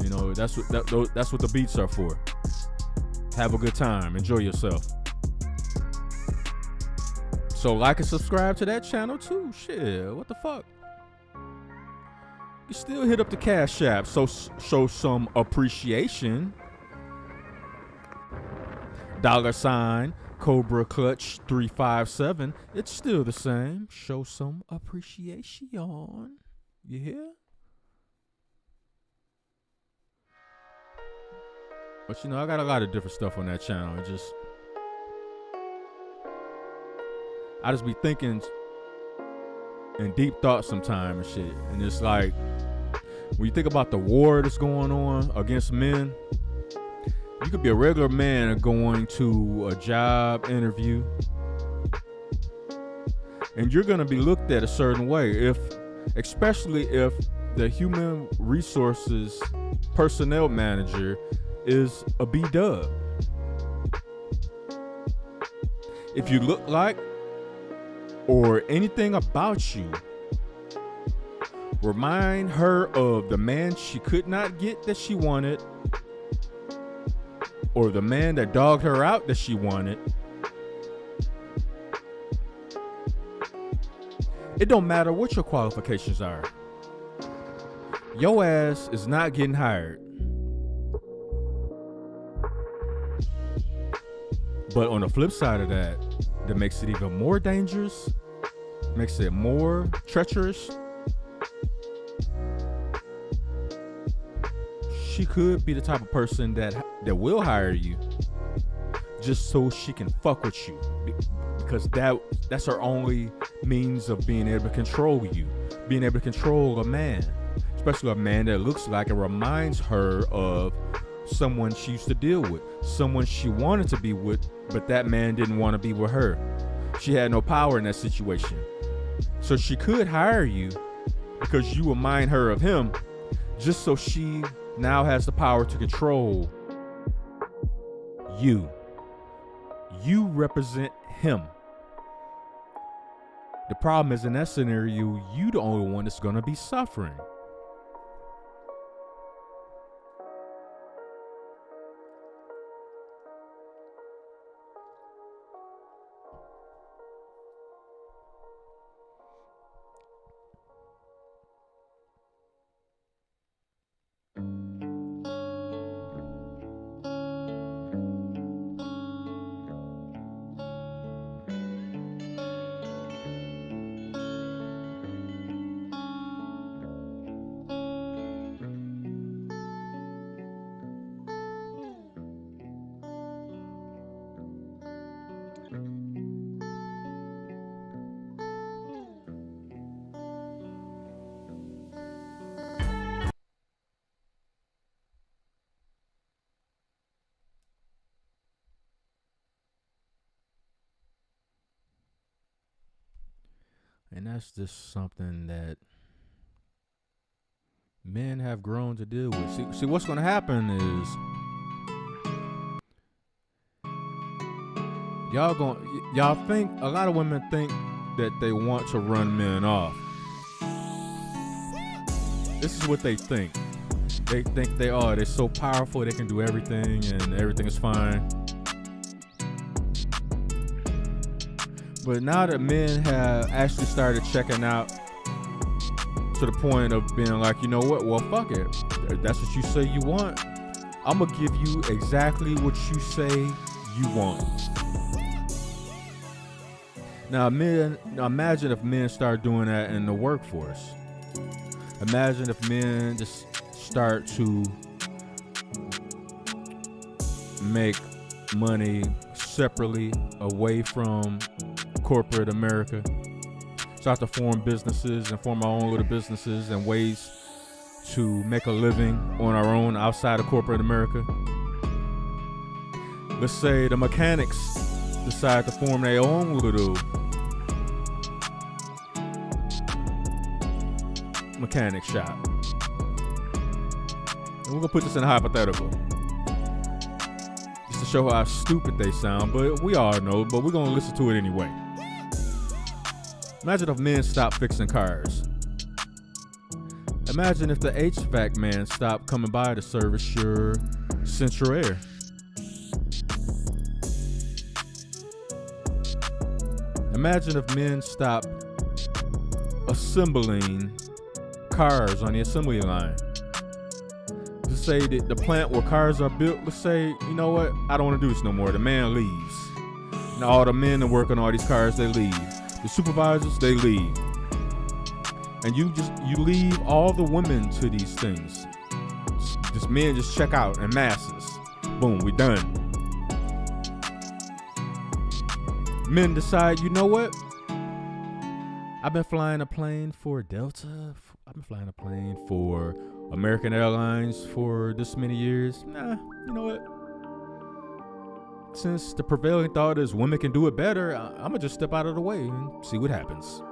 you know, that's what the beats are for. Have a good time. Enjoy yourself. So like and subscribe to that channel too. Shit, what the fuck? You still hit up the Cash App, so show some appreciation. $ Cobra Clutch 357. It's still the same. Show some appreciation. You hear? But you know, I got a lot of different stuff on that channel. I just be thinking in deep thought sometime and shit. And it's like, when you think about the war that's going on against men, you could be a regular man going to a job interview, and you're going to be looked at a certain way, especially if the human resources personnel manager is a B-dub. If you look like or anything about you remind her of the man she could not get that she wanted, or the man that dogged her out that she wanted, it don't matter what your qualifications are. Your ass is not getting hired. But on the flip side of that makes it even more dangerous, makes it more treacherous. She could be the type of person that will hire you just so she can fuck with you, because that's her only means of being able to control you, being able to control a man, especially a man that looks like and reminds her of someone she used to deal with, someone she wanted to be with, but that man didn't want to be with her. She had no power in that situation. So she could hire you because you remind her of him, just so she now has the power to control you. You represent him. The problem is, in that scenario, you the only one that's going to be suffering. And that's just something that men have grown to deal with. See what's going to happen is y'all think, a lot of women think that they want to run men off. This is what they think. They think they're so powerful, they can do everything and everything is fine. But now that men have actually started checking out to the point of being like, you know what? Well, fuck it. If that's what you say you want, I'm going to give you exactly what you say you want. Now, imagine if men start doing that in the workforce. Imagine if men just start to make money separately away from corporate America. Start to form businesses and form our own little businesses and ways to make a living on our own outside of corporate America. Let's say the mechanics decide to form their own little mechanic shop. And we're gonna put this in a hypothetical just to show how stupid they sound, but we all know, but we're gonna listen to it anyway. Imagine if men stopped fixing cars. Imagine if the HVAC man stopped coming by to service your central air. Imagine if men stopped assembling cars on the assembly line. Let's say that the plant where cars are built, let's say, you know what, I don't want to do this no more. The man leaves. And all the men that work on all these cars, they leave. The supervisors, they leave. And you leave all the women to these things. Just men just check out in masses. Boom, we done. Men decide, you know what? I've been flying a plane for Delta. I've been flying a plane for American Airlines for this many years. Nah, you know what? Since the prevailing thought is women can do it better, I'm going to just step out of the way and see what happens.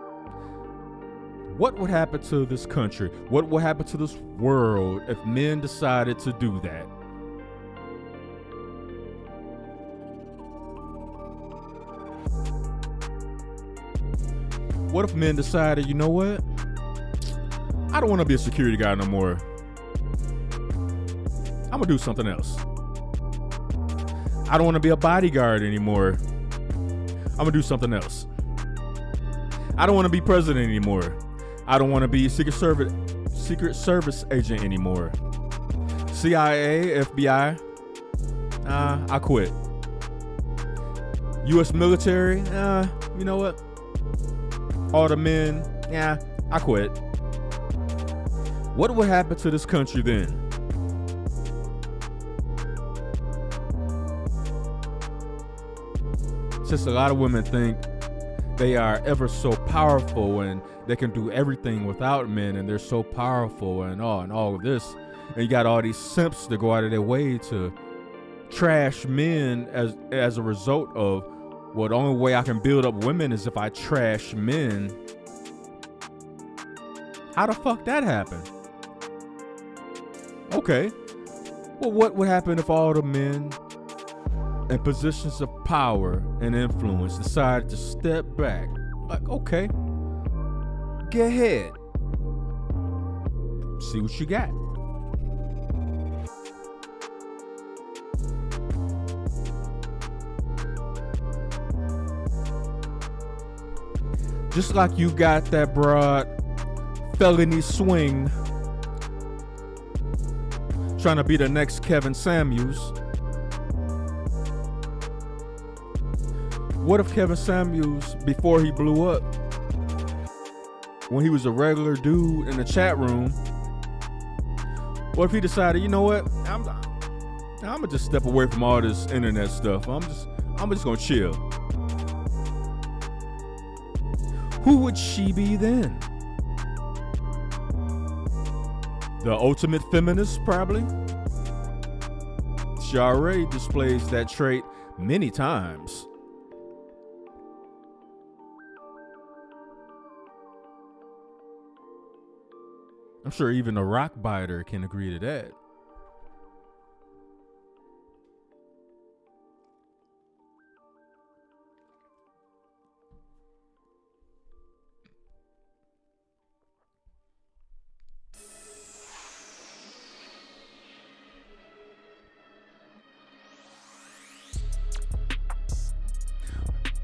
What would happen to this country? What would happen to this world if men decided to do that? What if men decided, you know what? I don't want to be a security guard no more. I'm going to do something else. I don't want to be a bodyguard anymore. I'm going to do something else. I don't want to be president anymore. I don't want to be a Secret Service agent anymore. CIA, FBI, I quit. U.S. military, you know what? All the men, I quit. What would happen to this country then? Since a lot of women think they are ever so powerful and they can do everything without men and they're so powerful and all of this, and you got all these simps that go out of their way to trash men as a result of, well, the only way I can build up women is if I trash men. How the fuck that happen? Okay. Well, what would happen if all the men in positions of power and influence decided to step back? Like, okay, get ahead. See what you got. Just like you got that broad felony swing trying to be the next Kevin Samuels. What if Kevin Samuels, before he blew up, when he was a regular dude in the chat room, what if he decided, you know what, I'm gonna just step away from all this internet stuff. I'm just gonna chill. Who would she be then? The ultimate feminist, probably. She already displays that trait many times. I'm sure even a rock biter can agree to that.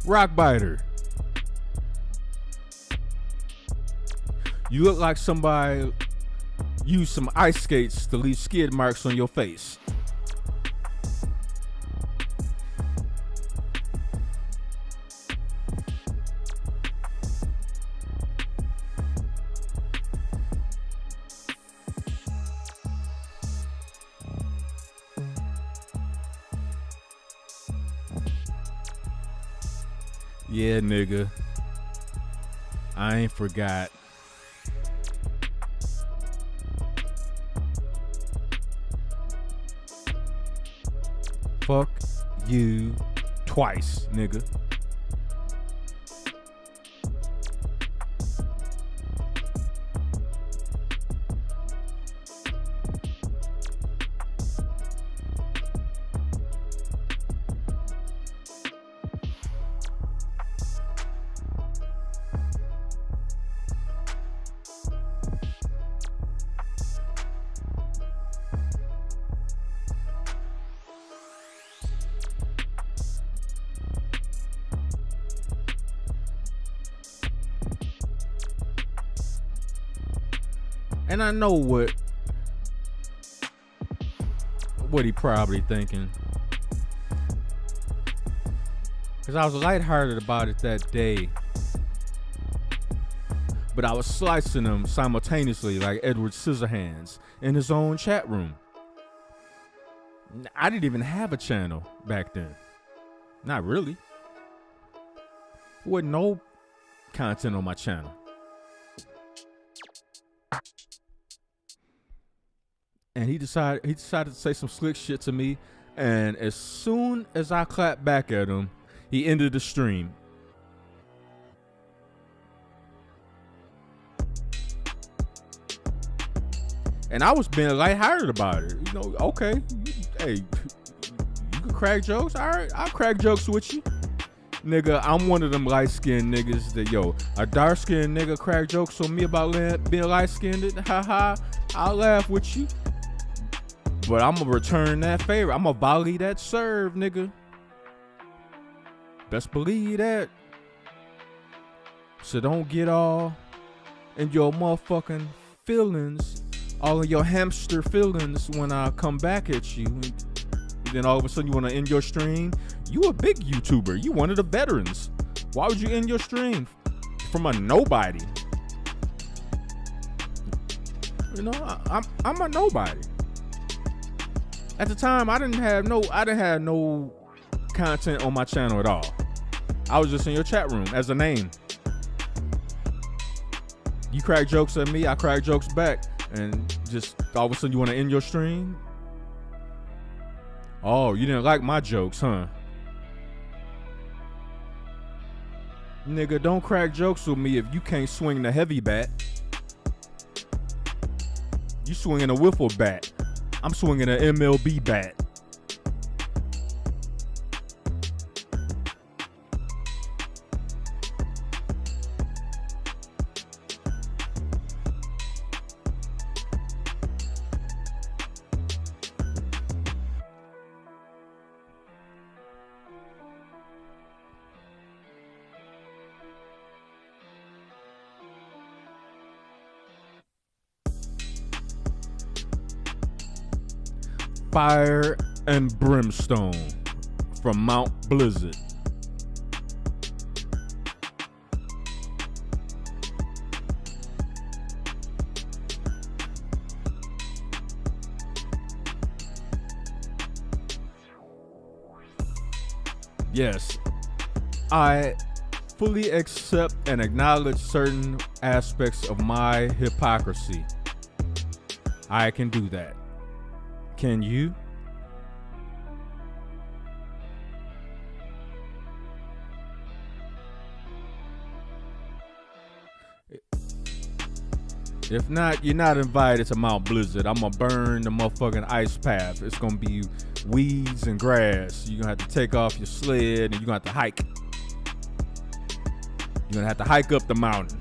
Rock biter. You look like somebody used some ice skates to leave skid marks on your face. Yeah, nigga. I ain't forgot. Fuck you twice, nigga. And I know what he probably thinking. Because I was lighthearted about it that day. But I was slicing him simultaneously like Edward Scissorhands in his own chat room. I didn't even have a channel back then. Not really. There wasn't no content on my channel. And he decided to say some slick shit to me, and as soon as I clapped back at him, he ended the stream. And I was being lighthearted about it. You know, okay, hey, you can crack jokes? All right, I'll crack jokes with you. Nigga, I'm one of them light-skinned niggas that, a dark-skinned nigga crack jokes on me about being light-skinned. Haha, I'll laugh with you. But I'm going to return that favor. I'm going to volley that serve, nigga. Best believe that. So don't get all in your motherfucking feelings, all of your hamster feelings when I come back at you. And then all of a sudden you want to end your stream. You a big YouTuber. You one of the veterans. Why would you end your stream from a nobody? You know, I'm a nobody. At the time, I didn't have no content on my channel at all. I was just in your chat room as a name. You crack jokes at me, I crack jokes back, and just all of a sudden you want to end your stream? Oh, you didn't like my jokes, huh? Nigga, don't crack jokes with me if you can't swing the heavy bat. You swinging a wiffle bat. I'm swinging an MLB bat. Fire and Brimstone from Mount Blizzard. Yes, I fully accept and acknowledge certain aspects of my hypocrisy. I can do that. Can you? If not, you're not invited to Mount Blizzard. I'm gonna burn the motherfucking ice path. It's gonna be weeds and grass. You're gonna have to take off your sled and you're gonna have to hike. You're gonna have to hike up the mountain.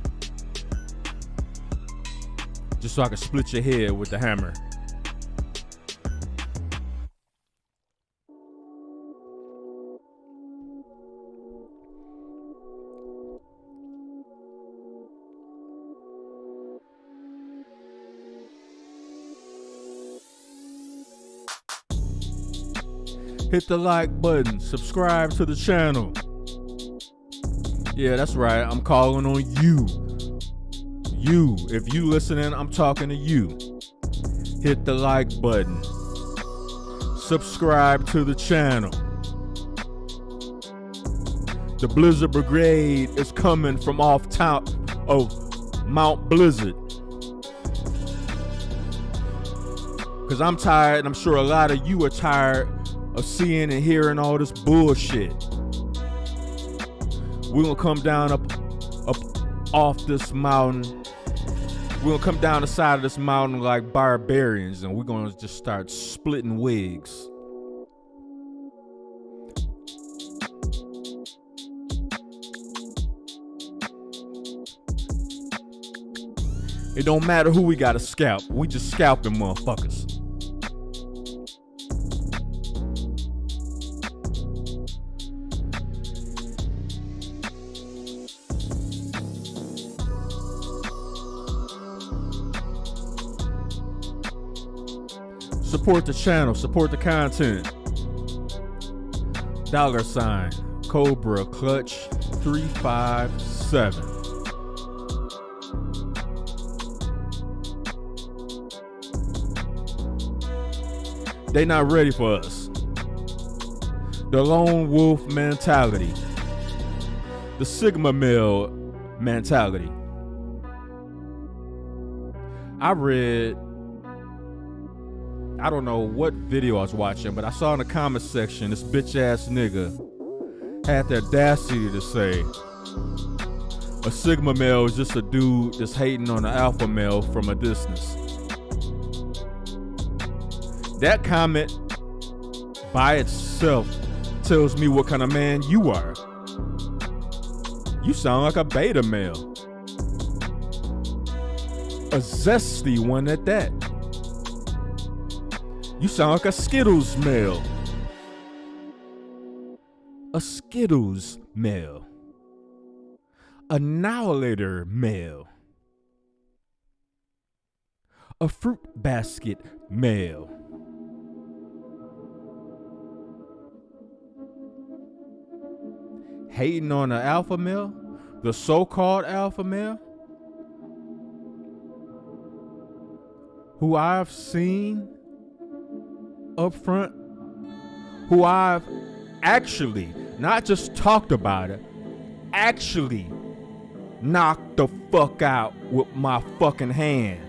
Just so I can split your head with the hammer. Hit the like button, subscribe to the channel. Yeah, that's right, I'm calling on you. You, if you listening, I'm talking to you. Hit the like button. Subscribe to the channel. The Blizzard Brigade is coming from off top of Mount Blizzard. Because I'm tired, and I'm sure a lot of you are tired of seeing and hearing all this bullshit. We're gonna come down up off this mountain. We're gonna come down the side of this mountain like barbarians, and we're gonna just start splitting wigs. It don't matter who we gotta scalp. We just scalping motherfuckers. Support the channel, support the content. $ Cobra Clutch 357. They not ready for us. The lone wolf mentality. The Sigma male mentality. I don't know what video I was watching, but I saw in the comment section this bitch ass nigga had the audacity to say a Sigma male is just a dude that's hating on an alpha male from a distance. That comment by itself tells me what kind of man you are. You sound like a beta male. A zesty one at that. You sound like a Skittles male. A Skittles male. Annihilator male. A fruit basket male. Hating on an alpha male? The so-called alpha male? Who I've seen up front, who I've actually, not just talked about it, actually knocked the fuck out with my fucking hand.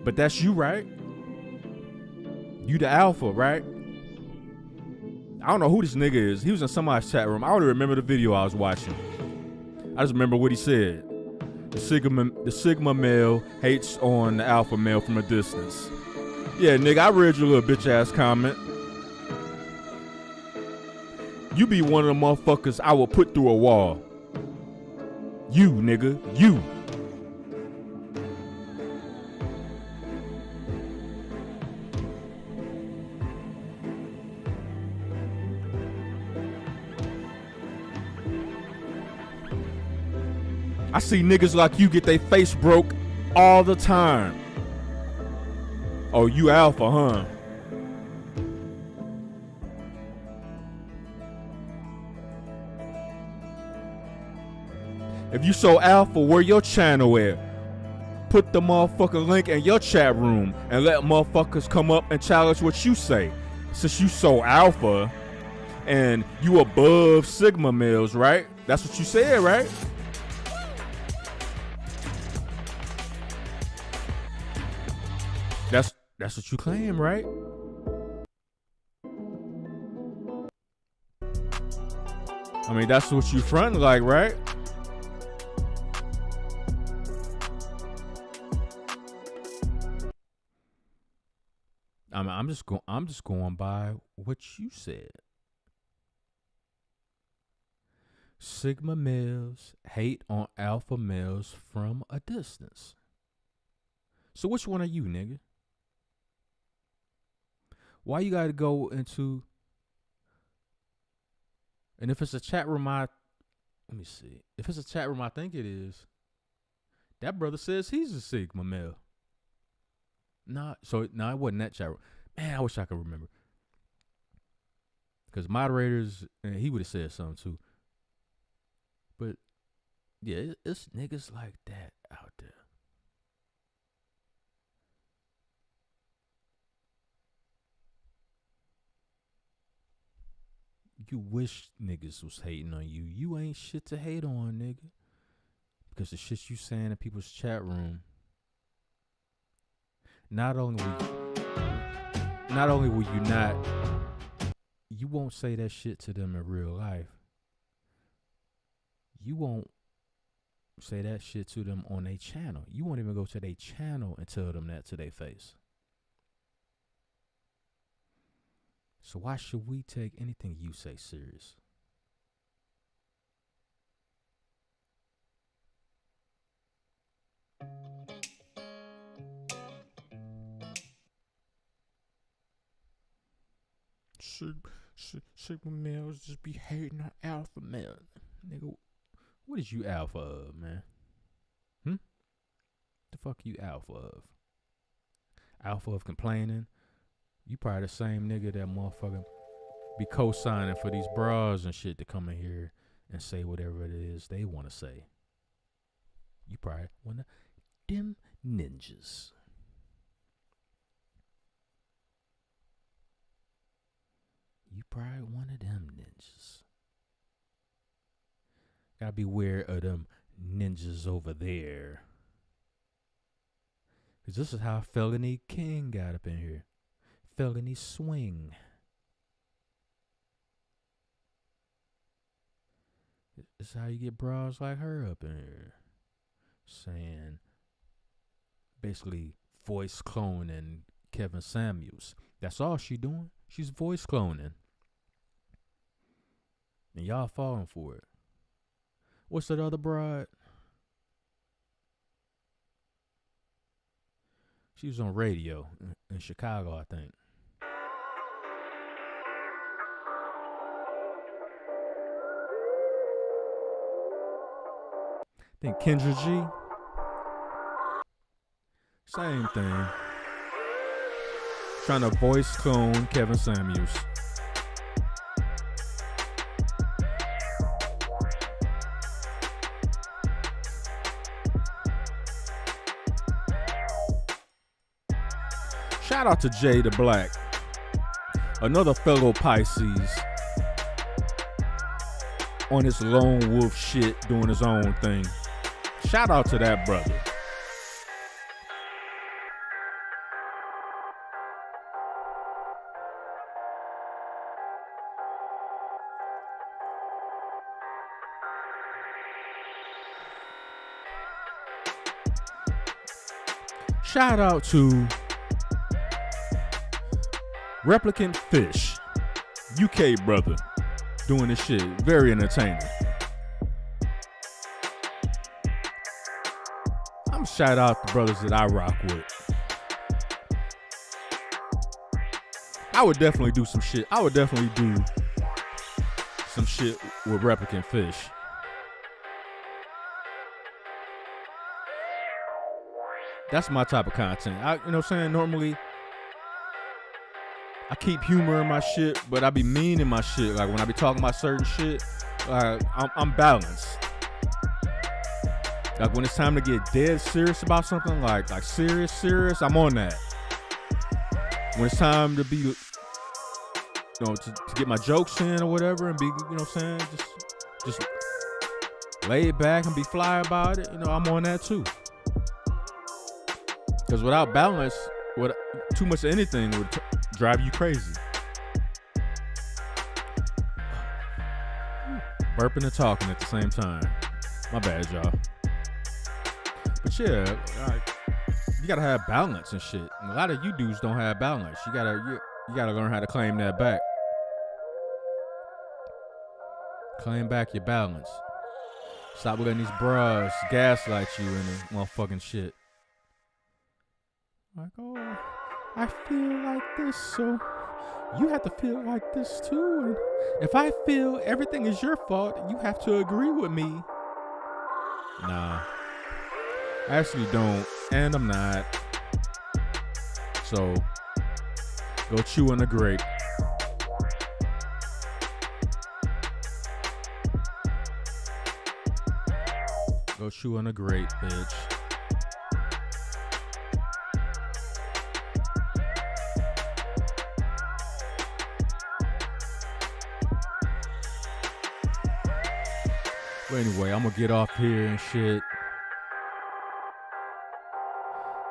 But that's you, right? You the alpha, right? I don't know who this nigga is. He was in somebody's chat room. I don't even remember the video I was watching. I just remember what he said. The Sigma male hates on the alpha male from a distance. Yeah, nigga, I read your little bitch ass comment. You be one of the motherfuckers I will put through a wall. You, nigga, you. I see niggas like you get their face broke all the time. Oh, you alpha, huh? If you so alpha, where your channel at? Put the motherfucking link in your chat room and let motherfuckers come up and challenge what you say. Since you so alpha and you above Sigma males, right? That's what you said, right? That's what you claim, right? I mean, that's what you fronting like, right? I mean, I'm just going by what you said. Sigma males hate on alpha males from a distance. So which one are you, nigga? Why you gotta go into? And if it's a chat room, let me see. If it's a chat room, I think it is. That brother says he's a Sigma male. It wasn't that chat room. Man, I wish I could remember. Because moderators, and he would have said something too. But yeah, it's niggas like that out there. You wish niggas was hating on you. You ain't shit to hate on, nigga. Because the shit you saying in people's chat room, not only will you not, you won't say that shit to them in real life. You won't say that shit to them on their channel. You won't even go to their channel and tell them that to their face. So why should we take anything you say serious? Sigma males just be hating on alpha males. Nigga, what is you alpha of, man? The fuck you alpha of? Alpha of complaining? You probably the same nigga that motherfucker be co-signing for these bras and shit to come in here and say whatever it is they want to say. You probably one of them ninjas. You probably one of them ninjas. Gotta be aware of them ninjas over there. Cause this is how Felony King got up in here. Felony Swing. This is how you get bras like her up in here. Saying, basically voice cloning Kevin Samuels. That's all she doing. She's voice cloning. And y'all falling for it. What's that other broad? She was on radio in Chicago, I think. I think Kendra G. Same thing. Trying to voice clone Kevin Samuels. Shout out to Jay the Black, another fellow Pisces, on his lone wolf shit, doing his own thing. Shout out to that brother. Shout out to Replicant Fish, UK brother, doing this shit. Very entertaining. I'm shout out the brothers that I rock with. I would definitely do some shit. I would definitely do some shit with Replicant Fish. That's my type of content. You know what I'm saying? Normally, I keep humor in my shit, but I be mean in my shit. Like when I be talking about certain shit, I'm balanced. Like when it's time to get dead serious about something, like serious, I'm on that. When it's time to be, you know, to get my jokes in or whatever, and be, you know what I'm saying, just lay it back and be fly about it, you know, I'm on that too. Because without balance, too much of anything would drive you crazy. Burping and talking at the same time. My bad, y'all. But yeah, You gotta have balance and shit. And a lot of you dudes don't have balance. You gotta learn how to claim that back. Claim back your balance. Stop letting these bras gaslight you and the motherfucking shit. Like, oh, I feel like this, so you have to feel like this too. And if I feel everything is your fault, you have to agree with me. Nah. I actually don't, and I'm not. So, go chew on the grape. Go chew on a grape, bitch. But anyway, I'm gonna get off here and shit.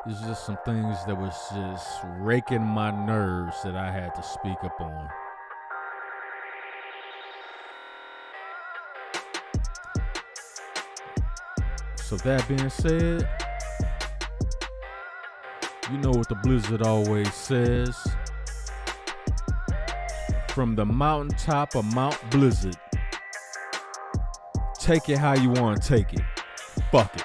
There's just some things that was just raking my nerves that I had to speak up on. So that being said, you know what the Blizzard always says. From the mountaintop of Mount Blizzard, take it how you want to take it. Fuck it.